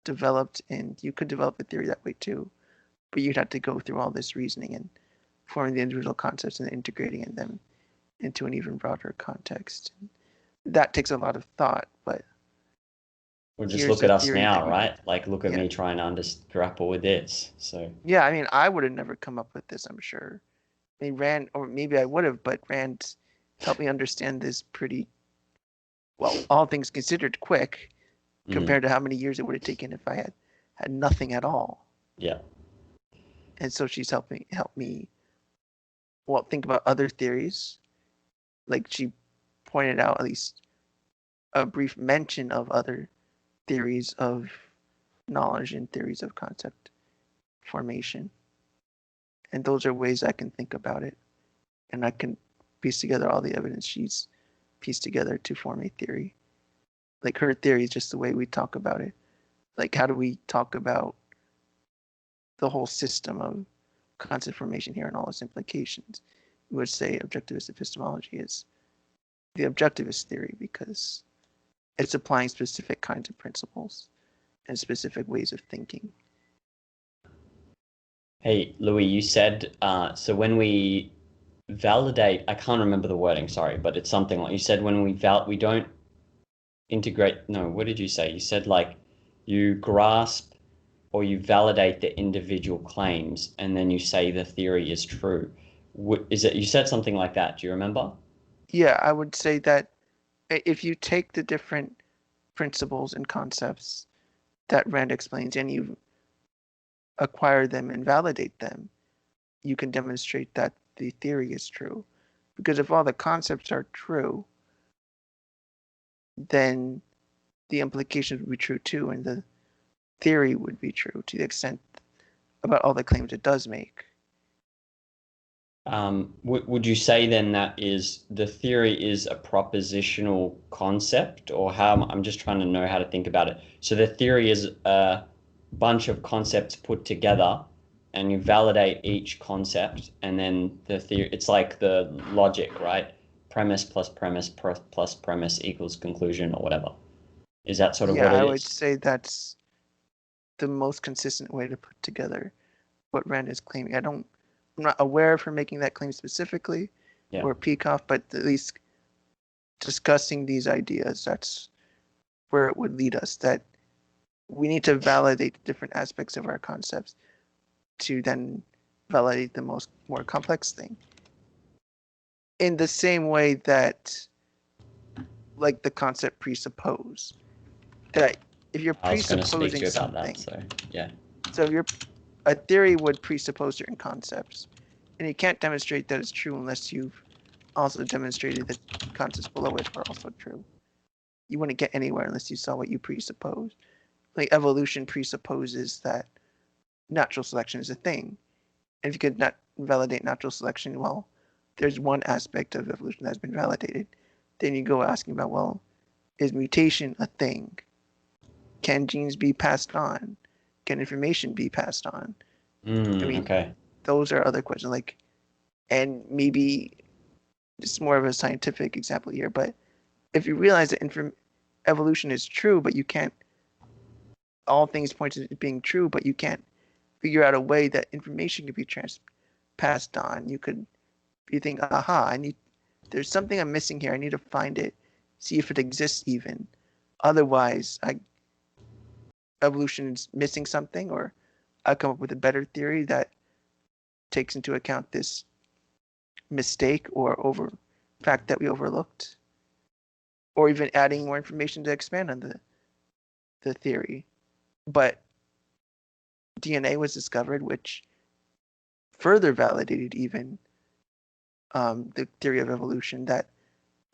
developed, and you could develop a theory that way too. But you'd have to go through all this reasoning and forming the individual concepts and integrating in them into an even broader context. That takes a lot of thought, but Or just look at us now, right? Like, look at yeah. me trying to grapple with this. So yeah, I mean, I would have never come up with this, I'm sure. I mean, Rand, or maybe I would have, but Rand helped me understand this pretty well, all things considered, quick compared to how many years it would have taken if I had nothing at all. Yeah. And so she's helped me well think about other theories. Like she pointed out at least a brief mention of other theories of knowledge and theories of concept formation. And those are ways I can think about it. And I can piece together all the evidence she's pieced together to form a theory. Like her theory is just the way we talk about it. Like how do we talk about the whole system of concept formation here and all its implications? We would say objectivist epistemology is the objectivist theory because it's applying specific kinds of principles and specific ways of thinking. Hey, Louis, you said, so when we validate, I can't remember the wording, sorry, but it's something like you said when we don't integrate, no, what did you say? You said like you grasp or you validate the individual claims and then you say the theory is true. Is it, you said something like that, do you remember? Yeah, I would say that if you take the different principles and concepts that Rand explains and you acquire them and validate them, you can demonstrate that the theory is true. Because if all the concepts are true, then the implications would be true too, and the theory would be true to the extent about all the claims it does make. Would you say then that is the theory is a propositional concept, or how? I'm just trying to know how to think about it. So the theory is a bunch of concepts put together, and you validate each concept, and then the theory. It's like the logic, right? Premise plus premise plus premise equals conclusion, or whatever. Is that sort of what it is? I would say that's the most consistent way to put together what Rand is claiming. I'm not aware of her making that claim specifically, or Peikoff, but at least discussing these ideas, that's where it would lead us, that we need to validate different aspects of our concepts to then validate the more complex thing. In the same way that, like the concept presuppose, that if you're presupposing something, so if a theory would presuppose certain concepts, and you can't demonstrate that it's true unless you've also demonstrated that concepts below it are also true. You wouldn't get anywhere unless you saw what you presuppose. Like evolution presupposes that natural selection is a thing. And if you could not validate natural selection, well, there's one aspect of evolution that's been validated. Then you go asking about, well, is mutation a thing? Can genes be passed on? Can information be passed on? Those are other questions. Like, and maybe it's more of a scientific example here, but if you realize that evolution is true, but you can't, all things point to it being true, but you can't figure out a way that information could be passed on. You think, aha, there's something I'm missing here. I need to find it, see if it exists even. Otherwise, evolution is missing something, or I come up with a better theory that takes into account this mistake or fact that we overlooked, or even adding more information to expand on the theory. But DNA was discovered, which further validated even the theory of evolution, that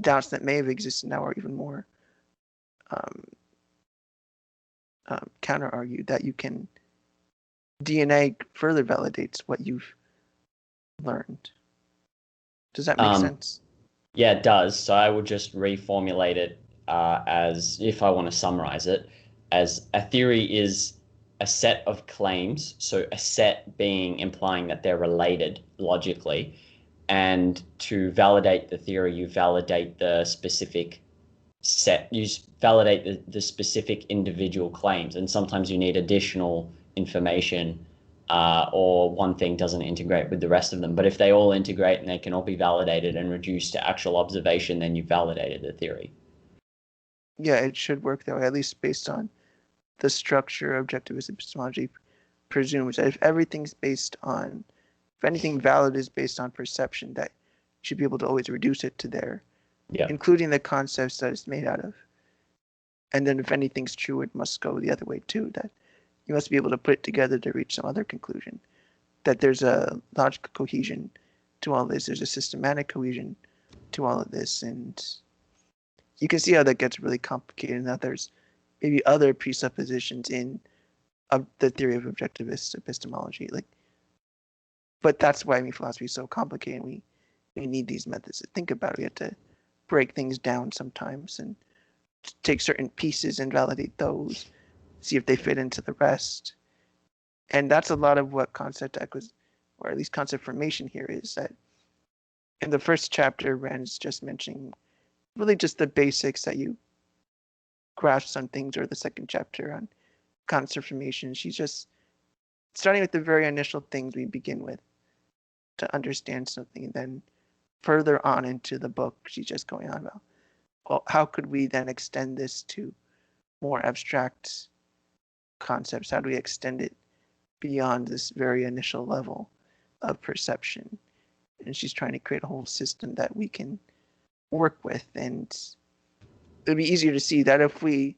doubts that may have existed now are even more counter-argued, that DNA further validates what you've learned. Does that make sense? Yeah, it does. So I would just reformulate it as, if I want to summarize it, as a theory is a set of claims. So a set implying that they're related logically. And to validate the theory, you validate the specific set. You validate the specific individual claims. And sometimes you need additional information or one thing doesn't integrate with the rest of them. But if they all integrate and they can all be validated and reduced to actual observation, then you've validated the theory. Yeah, it should work that way, at least based on the structure objectivist epistemology presumes that if anything valid is based on perception, that you should be able to always reduce it to there, including the concepts that it's made out of. And then if anything's true, it must go the other way too, that you must be able to put it together to reach some other conclusion, that there's a logical cohesion to all this, there's a systematic cohesion to all of this, and you can see how that gets really complicated, and that there's maybe other presuppositions in the theory of objectivist epistemology. But that's why philosophy is so complicated. We need these methods to think about it. We have to break things down sometimes and take certain pieces and validate those, see if they fit into the rest. And that's a lot of what concept acquisition, or at least concept formation here, is that in the first chapter, Rand's just mentioning really just the basics that you grasp on things, or the second chapter on concept formation. She's just starting with the very initial things we begin with to understand something, and then further on into the book, she's just going on about, well, how could we then extend this to more abstract concepts? How do we extend it beyond this very initial level of perception? And she's trying to create a whole system that we can work with. And it'd be easier to see that if we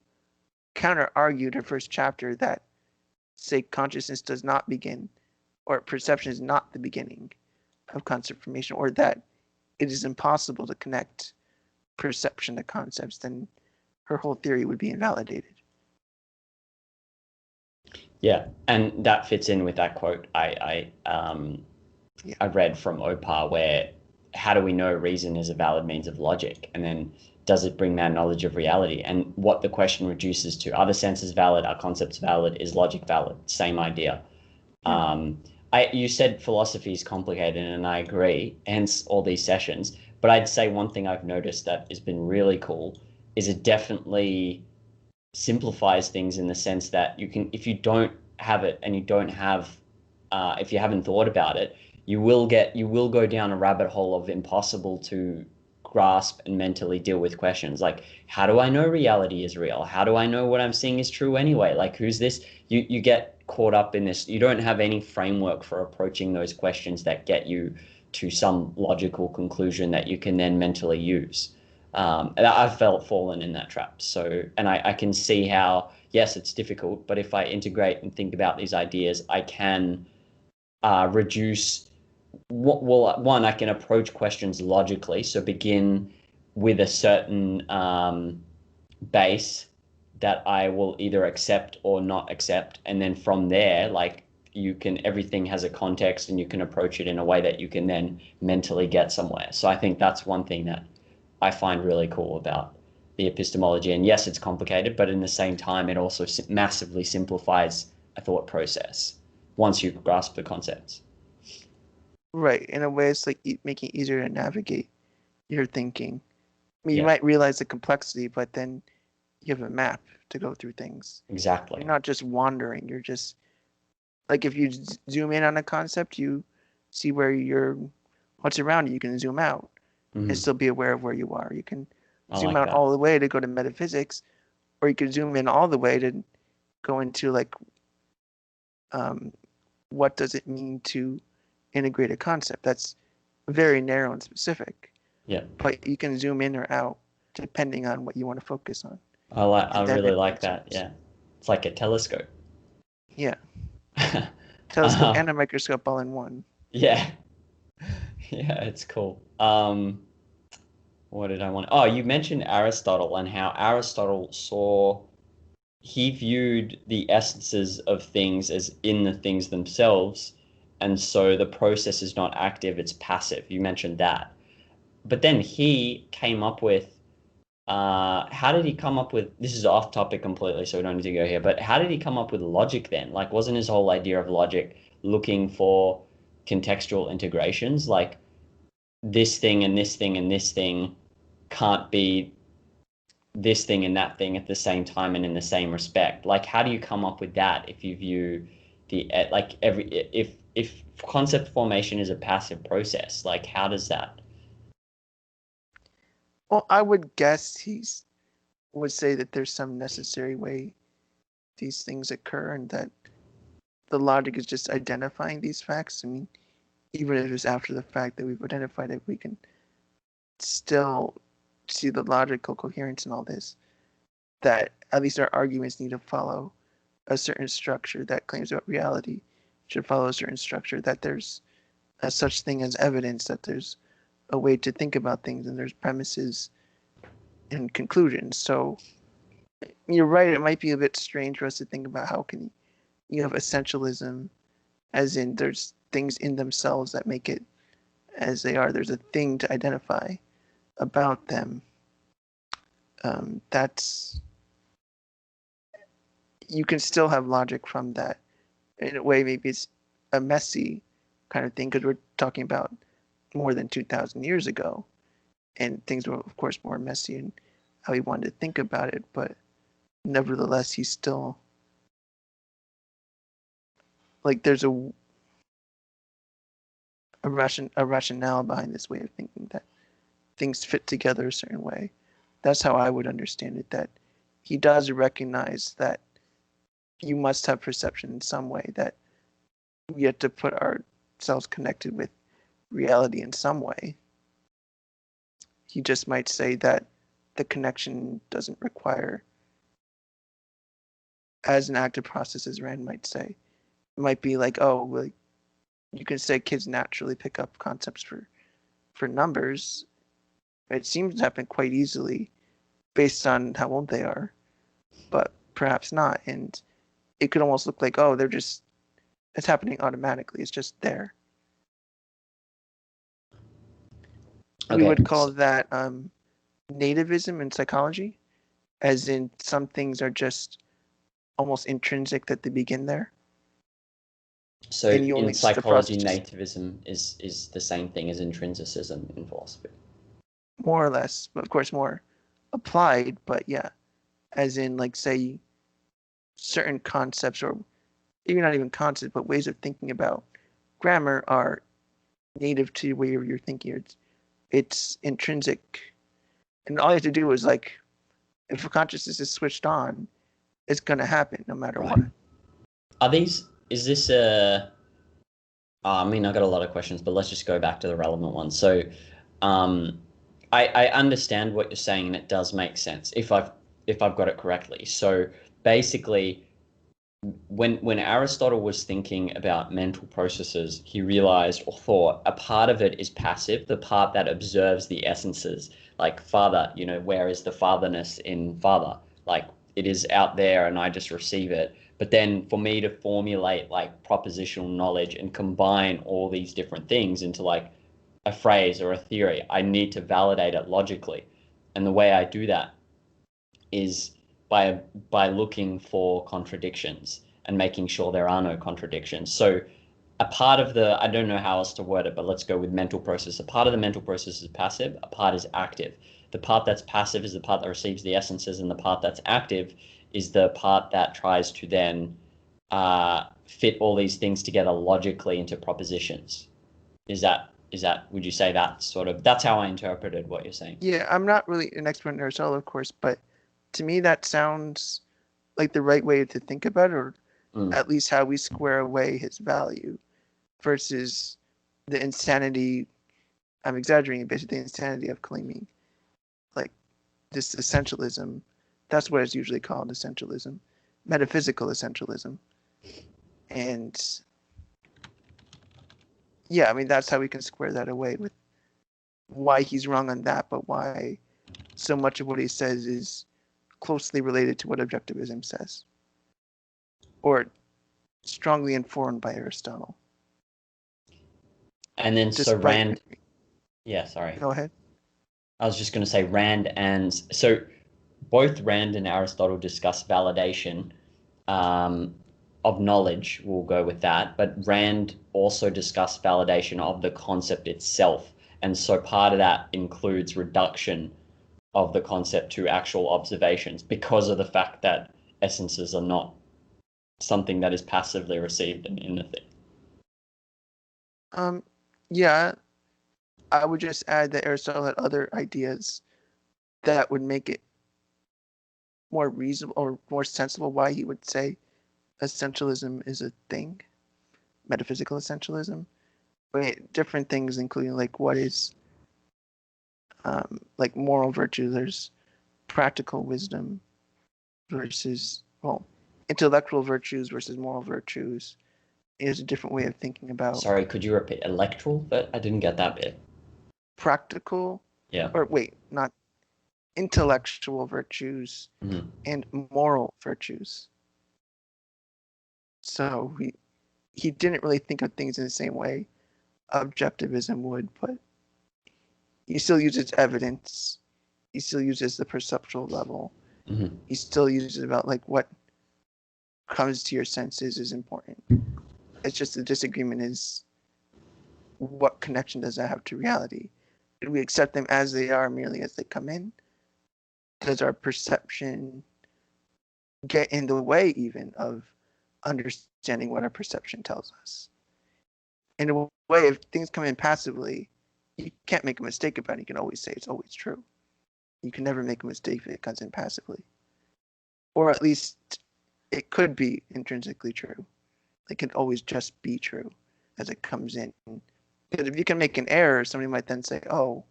counter-argued her first chapter that, say, consciousness does not begin, or perception is not the beginning of concept formation, or that it is impossible to connect perception to concepts, then her whole theory would be invalidated. Yeah, and that fits in with that quote I read from Opar, where how do we know reason is a valid means of logic? And then does it bring man knowledge of reality? And what the question reduces to, are the senses valid? Are concepts valid? Is logic valid? Same idea. You said philosophy is complicated, and I agree, hence all these sessions. But I'd say one thing I've noticed that has been really cool is it definitely simplifies things, in the sense that you can, if you don't have it and you don't have, if you haven't thought about it, you will go down a rabbit hole of impossible to grasp and mentally deal with questions like, how do I know reality is real? How do I know what I'm seeing is true anyway? Like, who's this? You get caught up in this. You don't have any framework for approaching those questions that get you to some logical conclusion that you can then mentally use. And I've fallen in that trap. So, and I can see how, yes, it's difficult, but if I integrate and think about these ideas, I can reduce. Well, one, I can approach questions logically. So begin with a certain base that I will either accept or not accept, and then from there, like, everything has a context, and you can approach it in a way that you can then mentally get somewhere. So I think that's one thing that I find really cool about the epistemology. And yes, it's complicated, but in the same time, it also massively simplifies a thought process once you grasp the concepts. Right. In a way, it's like making it easier to navigate your thinking. I mean, you might realize the complexity, but then you have a map to go through things. Exactly. You're not just wandering. You're just, like, if you zoom in on a concept, you see what's around you. You can zoom out and still be aware of where you are. You can zoom out all the way to go to metaphysics, or you can zoom in all the way to go into, like, what does it mean to integrate a concept? That's very narrow and specific. Yeah. But you can zoom in or out depending on what you want to focus on. I really like that. Yeah. It's like a telescope. Yeah. Telescope and a microscope all in one. Yeah. Yeah, it's cool. What did I want? Oh, you mentioned Aristotle, and how Aristotle he viewed the essences of things as in the things themselves. And so the process is not active, it's passive. You mentioned that. But then he came up with, how did he come up with, this is off topic completely, so we don't need to go here, but how did he come up with logic then? Like, wasn't his whole idea of logic looking for contextual integrations? Like, this thing and this thing and this thing can't be this thing and that thing at the same time and in the same respect. Like, how do you come up with that if you view if concept formation is a passive process, like how does that? Well, I would guess would say that there's some necessary way these things occur, and that the logic is just identifying these facts. I mean, even if it's after the fact that we've identified it, we can still see the logical coherence in all this. That at least our arguments need to follow a certain structure that claims about reality should follow a certain structure, that there's a such thing as evidence, that there's a way to think about things, and there's premises and conclusions. So you're right, it might be a bit strange for us to think about how can you have essentialism, as in there's things in themselves that make it as they are. There's a thing to identify about them. That's you can still have logic from that. In a way, maybe it's a messy kind of thing because we're talking about more than 2,000 years ago, and things were, of course, more messy in how he wanted to think about it. But nevertheless, he's still like there's a rationale behind this way of thinking that things fit together a certain way. That's how I would understand it. That he does recognize that you must have perception in some way, that we have to put ourselves connected with reality in some way. He just might say that the connection doesn't require, as an active process, as Rand might say. It might be like, oh, well, you can say kids naturally pick up concepts for numbers. It seems to happen quite easily based on how old they are, but perhaps not. And it could almost look like, oh, it's happening automatically. It's just there. Okay. We would call that nativism in psychology, as in some things are just almost intrinsic that they begin there. So in psychology, nativism is the same thing as intrinsicism in philosophy. More or less, but of course more applied, but yeah. As in, like, say, certain concepts, or even not even concepts, but ways of thinking about grammar are native to where you're thinking. It's intrinsic. And all you have to do is, like, if a consciousness is switched on, it's going to happen no matter what. Is this a... I mean, I've got a lot of questions, but let's just go back to the relevant ones. So I understand what you're saying, and it does make sense if I've got it correctly. So basically, when Aristotle was thinking about mental processes, he realized or thought a part of it is passive, the part that observes the essences. Like father, where is the fatherness in father? Like it is out there and I just receive it. But then for me to formulate like propositional knowledge and combine all these different things into like a phrase or a theory, I need to validate it logically. And the way I do that is by looking for contradictions and making sure there are no contradictions. So a part of I don't know how else to word it, but let's go with mental process. A part of the mental process is passive, a part is active. The part that's passive is the part that receives the essences, and the part that's active is the part that tries to then fit all these things together logically into propositions. Would you say that's how I interpreted what you're saying? Yeah, I'm not really an expert in Aristotle, of course, but to me that sounds like the right way to think about it, or at least how we square away his value versus the insanity, I'm exaggerating, basically the insanity of claiming like this essentialism. That's what it's usually called, essentialism, metaphysical essentialism. And yeah, I mean, that's how we can square that away with why he's wrong on that, but why so much of what he says is closely related to what objectivism says, or strongly informed by Aristotle. And then so Rand... Yeah, sorry. Go ahead. I was just going to say so both Rand and Aristotle discuss validation of knowledge. We'll go with that. But Rand also discussed validation of the concept itself. And so part of that includes reduction of the concept to actual observations because of the fact that essences are not something that is passively received in the thing. Yeah, I would just add that Aristotle had other ideas that would make it more reasonable or more sensible why he would say essentialism is a thing, metaphysical essentialism. But different things, including like what is like moral virtue. There's practical wisdom versus, well, intellectual virtues versus moral virtues. Is a different way of thinking about Sorry, could you repeat electoral? But I didn't get that bit. practical, Yeah. or wait, not intellectual virtues Mm-hmm. and moral virtues. So he didn't really think of things in the same way objectivism would, but he still uses evidence. He still uses the perceptual level. Mm-hmm. He still uses about like what comes to your senses is important. It's just the disagreement is what connection does that have to reality? Do we accept them as they are merely as they come in? Does our perception get in the way even of understanding what our perception tells us? In a way, if things come in passively, you can't make a mistake about it. You can always say it's always true. You can never make a mistake if it comes in passively. Or at least it could be intrinsically true. It can always just be true as it comes in. Because if you can make an error, somebody might then say, oh,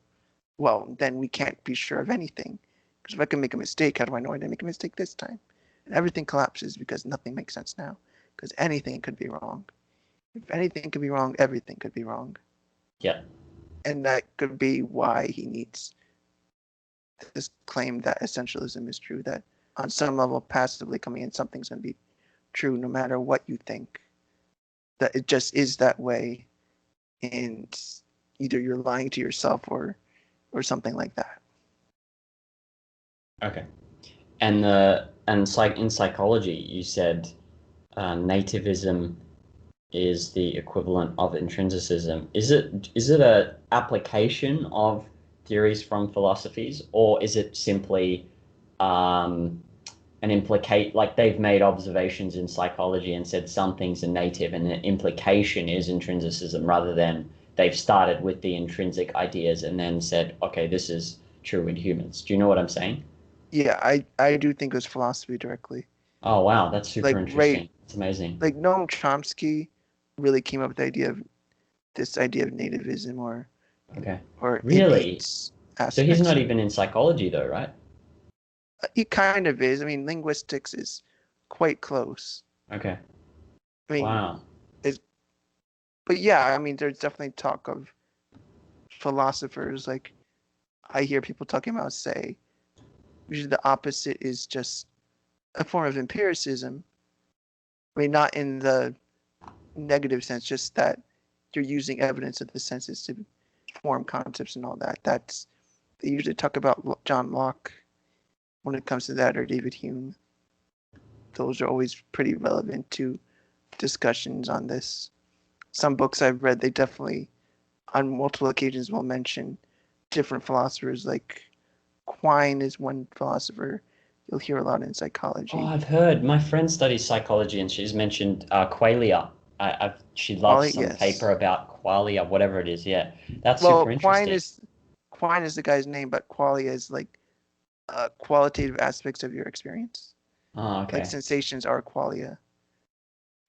well, then we can't be sure of anything. Because if I can make a mistake, how do I know I didn't make a mistake this time? And everything collapses because nothing makes sense now. Because anything could be wrong. If anything could be wrong, everything could be wrong. Yeah. And that could be why he needs this claim that essentialism is true, that on some level, passively coming in, something's going to be true no matter what you think. That it just is that way, and either you're lying to yourself or something like that. Okay. And in psychology, you said nativism is the equivalent of intrinsicism. Is it a application of theories from philosophies, or is it simply an implicate, like they've made observations in psychology and said some things are native, and the implication is intrinsicism, rather than they've started with the intrinsic ideas and then said, okay, this is true in humans. Do you know what I'm saying? Yeah, I do think it was philosophy directly. Oh wow, that's super Like interesting. It's amazing. like Noam Chomsky really came up with the idea of this idea of nativism Okay. or Really? innate So he's aspects not of. even in psychology though, right? He kind of is. I mean, linguistics is quite close. Okay. I mean, Wow. but yeah, I mean, there's definitely talk of philosophers. Like I hear people talking about, say, usually the opposite is just a form of empiricism. I mean, not in the negative sense, just that you're using evidence of the senses to form concepts and all that. That's they usually talk about John Locke when it comes to that, or David Hume. Those are always pretty relevant to discussions on this. Some books I've read, they definitely, on multiple occasions, will mention different philosophers. Like Quine is one philosopher you'll hear a lot in Oh, psychology. I've heard. My friend studies psychology, and she's mentioned qualia. She loves Qualia, some paper yes. about qualia, whatever it is. Yeah, that's Well, super interesting. Quine is the guy's name, but qualia is like qualitative aspects of your experience. Oh, Like okay. sensations are qualia.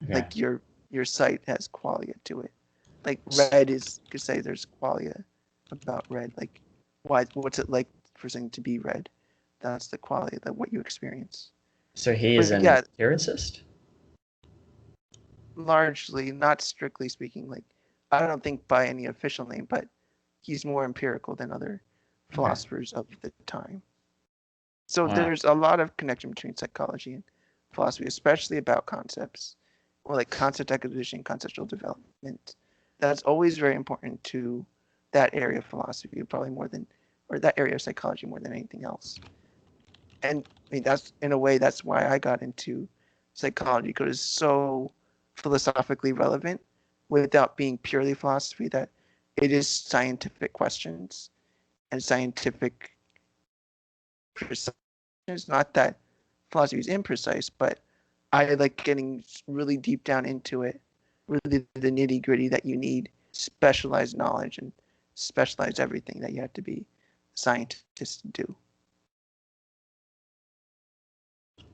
Okay. Like your sight has qualia to it. Like red is, you could say there's qualia about red. Like what's it like for something to be red? That's the qualia, that what you experience. So he is But an yeah, empiricist? largely, not strictly speaking, like I don't think by any official name, but he's more empirical than other Okay. philosophers of the time. So Wow. there's a lot of connection between psychology and philosophy, especially about concepts, or like concept acquisition, conceptual development. That's always very important to that area of philosophy, probably more than, or that area of psychology more than anything else. And I mean, that's in a way, that's why I got into psychology, because it's so philosophically relevant without being purely philosophy, that it is scientific questions and scientific precision. It's not that philosophy is imprecise, but I like getting really deep down into it, really the nitty gritty that you need specialized knowledge and specialized everything that you have to be a scientist to do.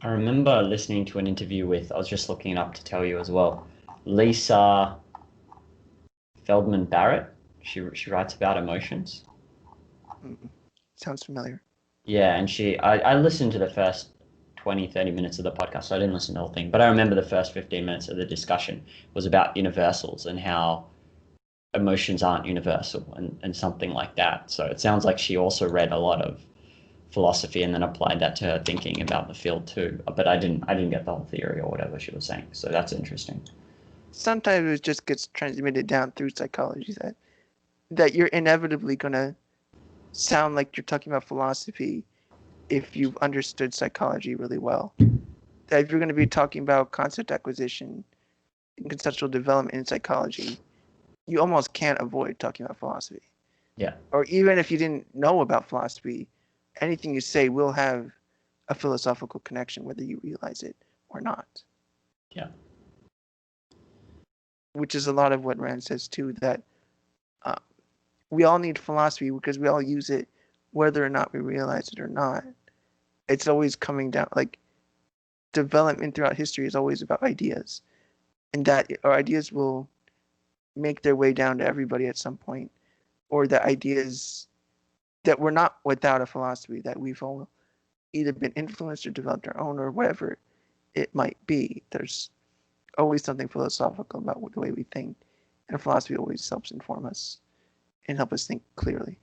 I remember listening to an interview with, I was just looking it up to tell you as well, Lisa Feldman Barrett. She writes about emotions. Sounds familiar. Yeah, and I listened to the first 20, 30 minutes of the podcast, so I didn't listen to the whole thing, but I remember the first 15 minutes of the discussion was about universals and how emotions aren't universal and something like that. So it sounds like she also read a lot of philosophy and then applied that to her thinking about the field too. But I didn't get the whole theory or whatever she was saying. So that's interesting. Sometimes it just gets transmitted down through psychology that you're inevitably gonna sound like you're talking about philosophy if you've understood psychology really well. That if you're going to be talking about concept acquisition and conceptual development in psychology, you almost can't avoid talking about philosophy. Yeah. Or even if you didn't know about philosophy, anything you say will have a philosophical connection, whether you realize it or not. Yeah. Which is a lot of what Rand says too, that we all need philosophy because we all use it, whether or not we realize it or not. It's always coming down, like development throughout history is always about ideas, and that our ideas will make their way down to everybody at some point, or the ideas that we're not without a philosophy, that we've all either been influenced or developed our own or whatever it might be. There's always something philosophical about the way we think, and philosophy always helps inform us and help us think clearly.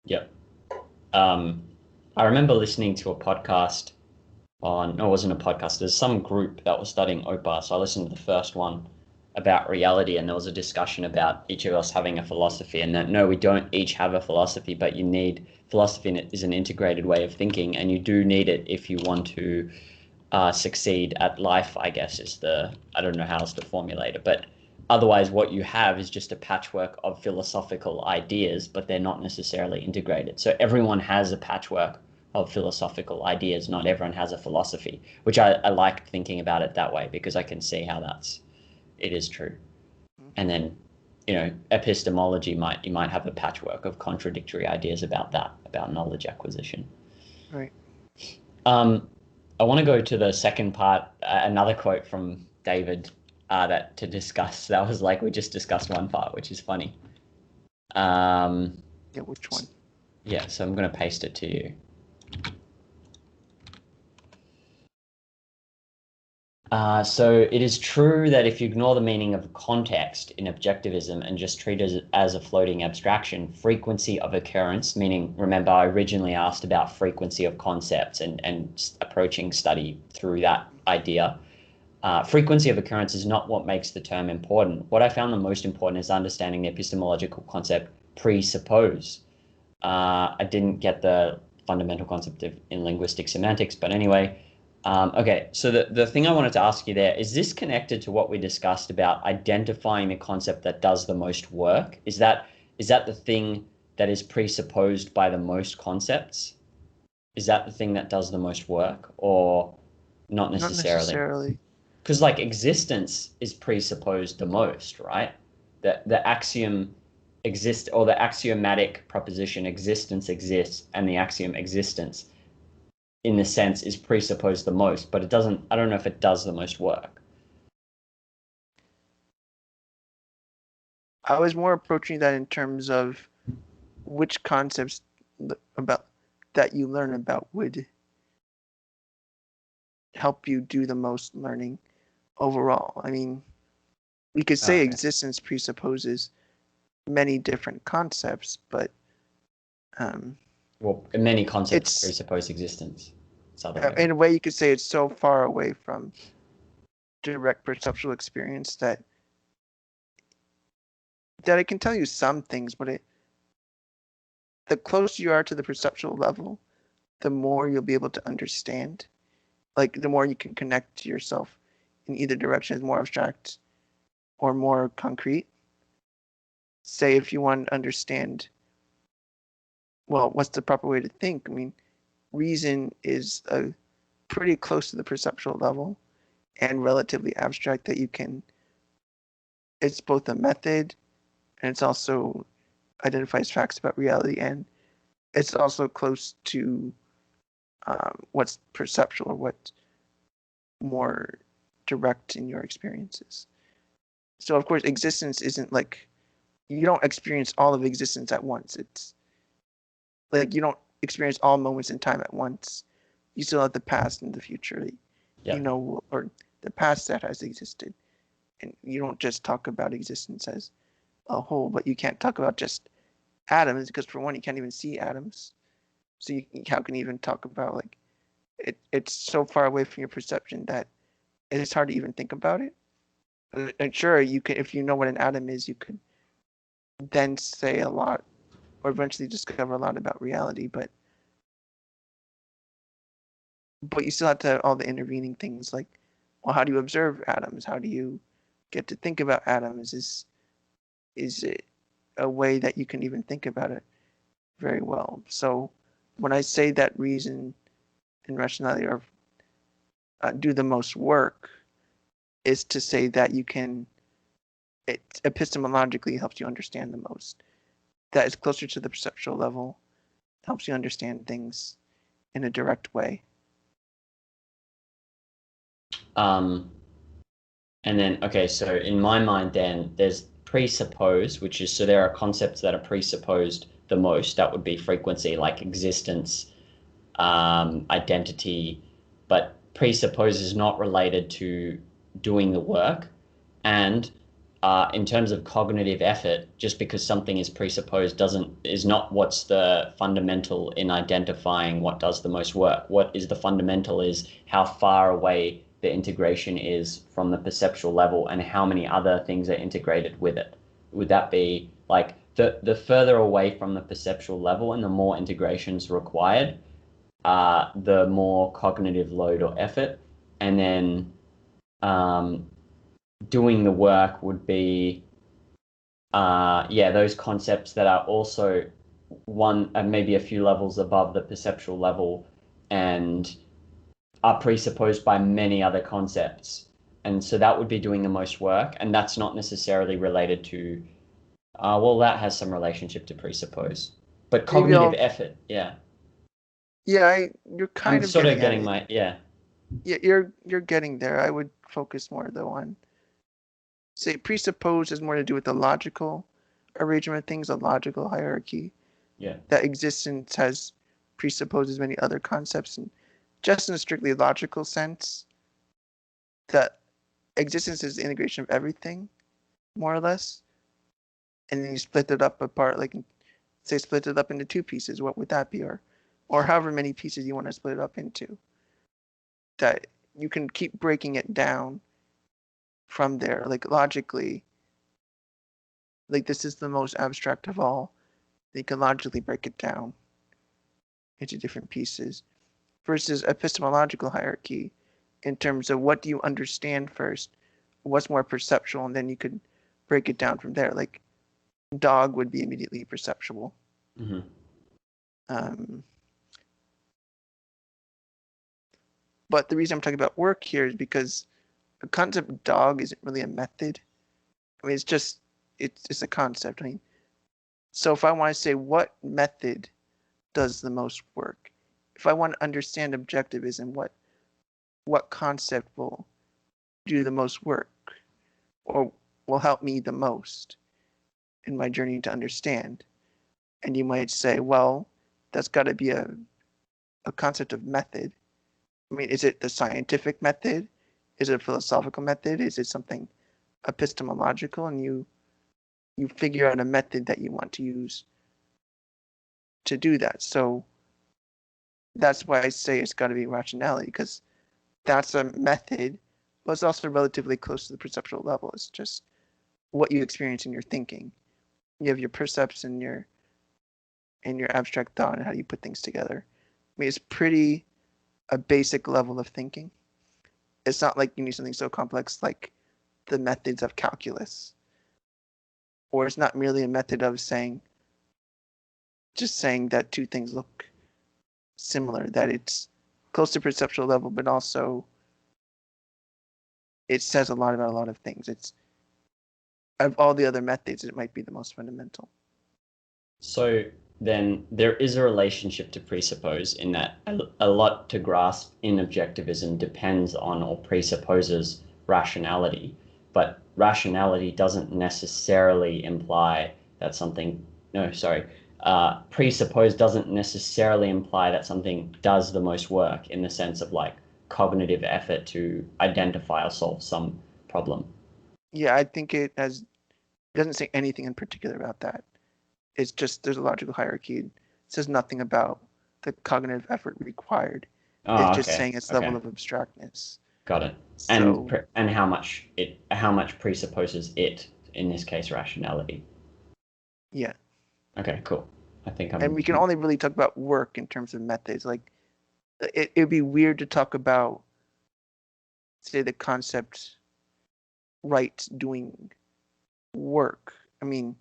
Yeah. I remember listening to a podcast no, it wasn't a podcast. There's some group that was studying OPA. So I listened to the first one about reality, and there was a discussion about each of us having a philosophy, and that no, we don't each have a philosophy, but you need philosophy is an integrated way of thinking, and you do need it if you want to succeed at life, I guess I don't know how else to formulate it, but otherwise what you have is just a patchwork of philosophical ideas, but they're not necessarily integrated. So everyone has a patchwork of philosophical ideas. Not everyone has a philosophy, which I like thinking about it that way because I can see how it is true. And then, epistemology you might have a patchwork of contradictory ideas about knowledge acquisition. Right. I want to go to the second part, another quote from David to discuss. That was like we just discussed one part, which is funny. Yeah, which one? Yeah, so I'm going to paste it to you. So it is true that if you ignore the meaning of context in objectivism and just treat it as a floating abstraction, frequency of occurrence, meaning, remember, I originally asked about frequency of concepts and approaching study through that idea. Frequency of occurrence is not what makes the term important. What I found the most important is understanding the epistemological concept presuppose. I didn't get the fundamental concept in linguistic semantics, but anyway. Okay, so the thing I wanted to ask you there, is this connected to what we discussed about identifying the concept that does the most work? Is that the thing that is presupposed by the most concepts? Is that the thing that does the most work, or not necessarily? Not necessarily. Because like existence is presupposed the most, right? The axiom exists, or the axiomatic proposition existence exists, and the axiom existence in the sense is presupposed the most, but I don't know if it does the most work. I was more approaching that in terms of which concepts about that you learn about would help you do the most learning overall. I mean, we could say existence presupposes many different concepts, but well, many concepts presuppose existence. In a way, you could say it's so far away from direct perceptual experience that it can tell you some things, but the closer you are to the perceptual level, the more you'll be able to understand. Like the more you can connect to yourself in either direction, is more abstract or more concrete. Say if you want to understand, well, what's the proper way to think? I mean, reason is pretty close to the perceptual level. and relatively abstract that you can, it's both a method and it's also identifies facts about reality, and it's also close to what's perceptual or what's more direct in your experiences. So of course, existence isn't like, you don't experience all of existence at once. It's like you don't experience all moments in time at once. You still have the past and the future, Yeah. or the past that has existed. And you don't just talk about existence as a whole, but you can't talk about just atoms because for one, you can't even see atoms. So how can you even talk about like it's so far away from your perception that it's hard to even think about it. And sure, you can, if you know what an atom is, you could then say a lot or eventually discover a lot about reality, but you still have to have all the intervening things like, well, how do you observe atoms? How do you get to think about atoms? Is it a way that you can even think about it very well? So when I say that reason and rationality are do the most work, is to say that you can, it epistemologically helps you understand the most. That is closer to the perceptual level, helps you understand things in a direct way. And then, okay, so in my mind, then there's presuppose, which is, so there are concepts that are presupposed the most. That would be frequency, like existence, identity, but presuppose is not related to doing the work. And in terms of cognitive effort, just because something is presupposed is not what's the fundamental in identifying what does the most work. What is the fundamental is how far away the integration is from the perceptual level and how many other things are integrated with it. Would that be like the further away from the perceptual level and the more integrations required, the more cognitive load or effort, and then doing the work would be those concepts that are also one and maybe a few levels above the perceptual level and are presupposed by many other concepts. And so that would be doing the most work, and that's not necessarily related to well, that has some relationship to presuppose, but Maybe cognitive effort, yeah. you're I'm kind of sort of getting at getting it. my, yeah. Yeah, you're getting there. I would focus more though on, say, presuppose has more to do with the logical arrangement of things, a logical hierarchy. Yeah. That existence has presupposes many other concepts, and just in a strictly logical sense, that existence is the integration of everything, more or less. And then you split it up apart, like say split it up into two pieces. What would that be, or however many pieces you want to split it up into? That you can keep breaking it down from there, like logically. Like this is the most abstract of all. You can logically break it down into different pieces versus epistemological hierarchy in terms of what do you understand first, what's more perceptual, and then you could break it down from there. Like dog would be immediately perceptual. Mm-hmm. Um, but the reason I'm talking about work here is because the concept of dog isn't really a method. I mean, it's a concept. I mean, so if I want to say what method does the most work, if I want to understand objectivism, what concept will do the most work or will help me the most in my journey to understand? And you might say, well, that's got to be a concept of method. I mean, is it the scientific method? Is it a philosophical method? Is it something epistemological? And you figure out a method that you want to use to do that. So that's why I say it's got to be rationality, because that's a method, but it's also relatively close to the perceptual level. It's just what you experience in your thinking. You have your percepts and your abstract thought and how you put things together. I mean, it's pretty a basic level of thinking. It's not like you need something so complex like the methods of calculus, or it's not merely a method of just saying that two things look similar, that it's close to perceptual level, but also it says a lot about a lot of things. It's of all the other methods, it might be the most fundamental. So then there is a relationship to presuppose in that a lot to grasp in objectivism depends on or presupposes rationality, but rationality doesn't necessarily imply that something, no, sorry, presuppose doesn't necessarily imply that something does the most work in the sense of like cognitive effort to identify or solve some problem. Yeah, I think it doesn't say anything in particular about that. It's just there's a logical hierarchy. It says nothing about the cognitive effort required. It's Oh, just okay, saying its level okay. of abstractness. Got it. So And how much presupposes it, in this case rationality. yeah, Okay, cool. I think and we can only really talk about work in terms of methods. Like it'd be weird to talk about, say, the concept rights doing work. I mean,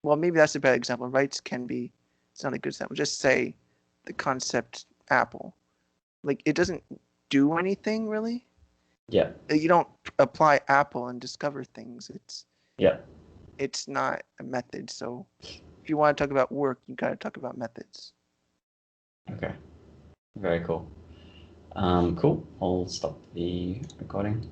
well, maybe that's a bad example. Rights can be, it's not a good example. Just say the concept apple. Like it doesn't do anything really. Yeah. You don't apply apple and discover things. Yeah. It's not a method. So if you want to talk about work, you got to talk about methods. Okay. Very cool. Cool. I'll stop the recording.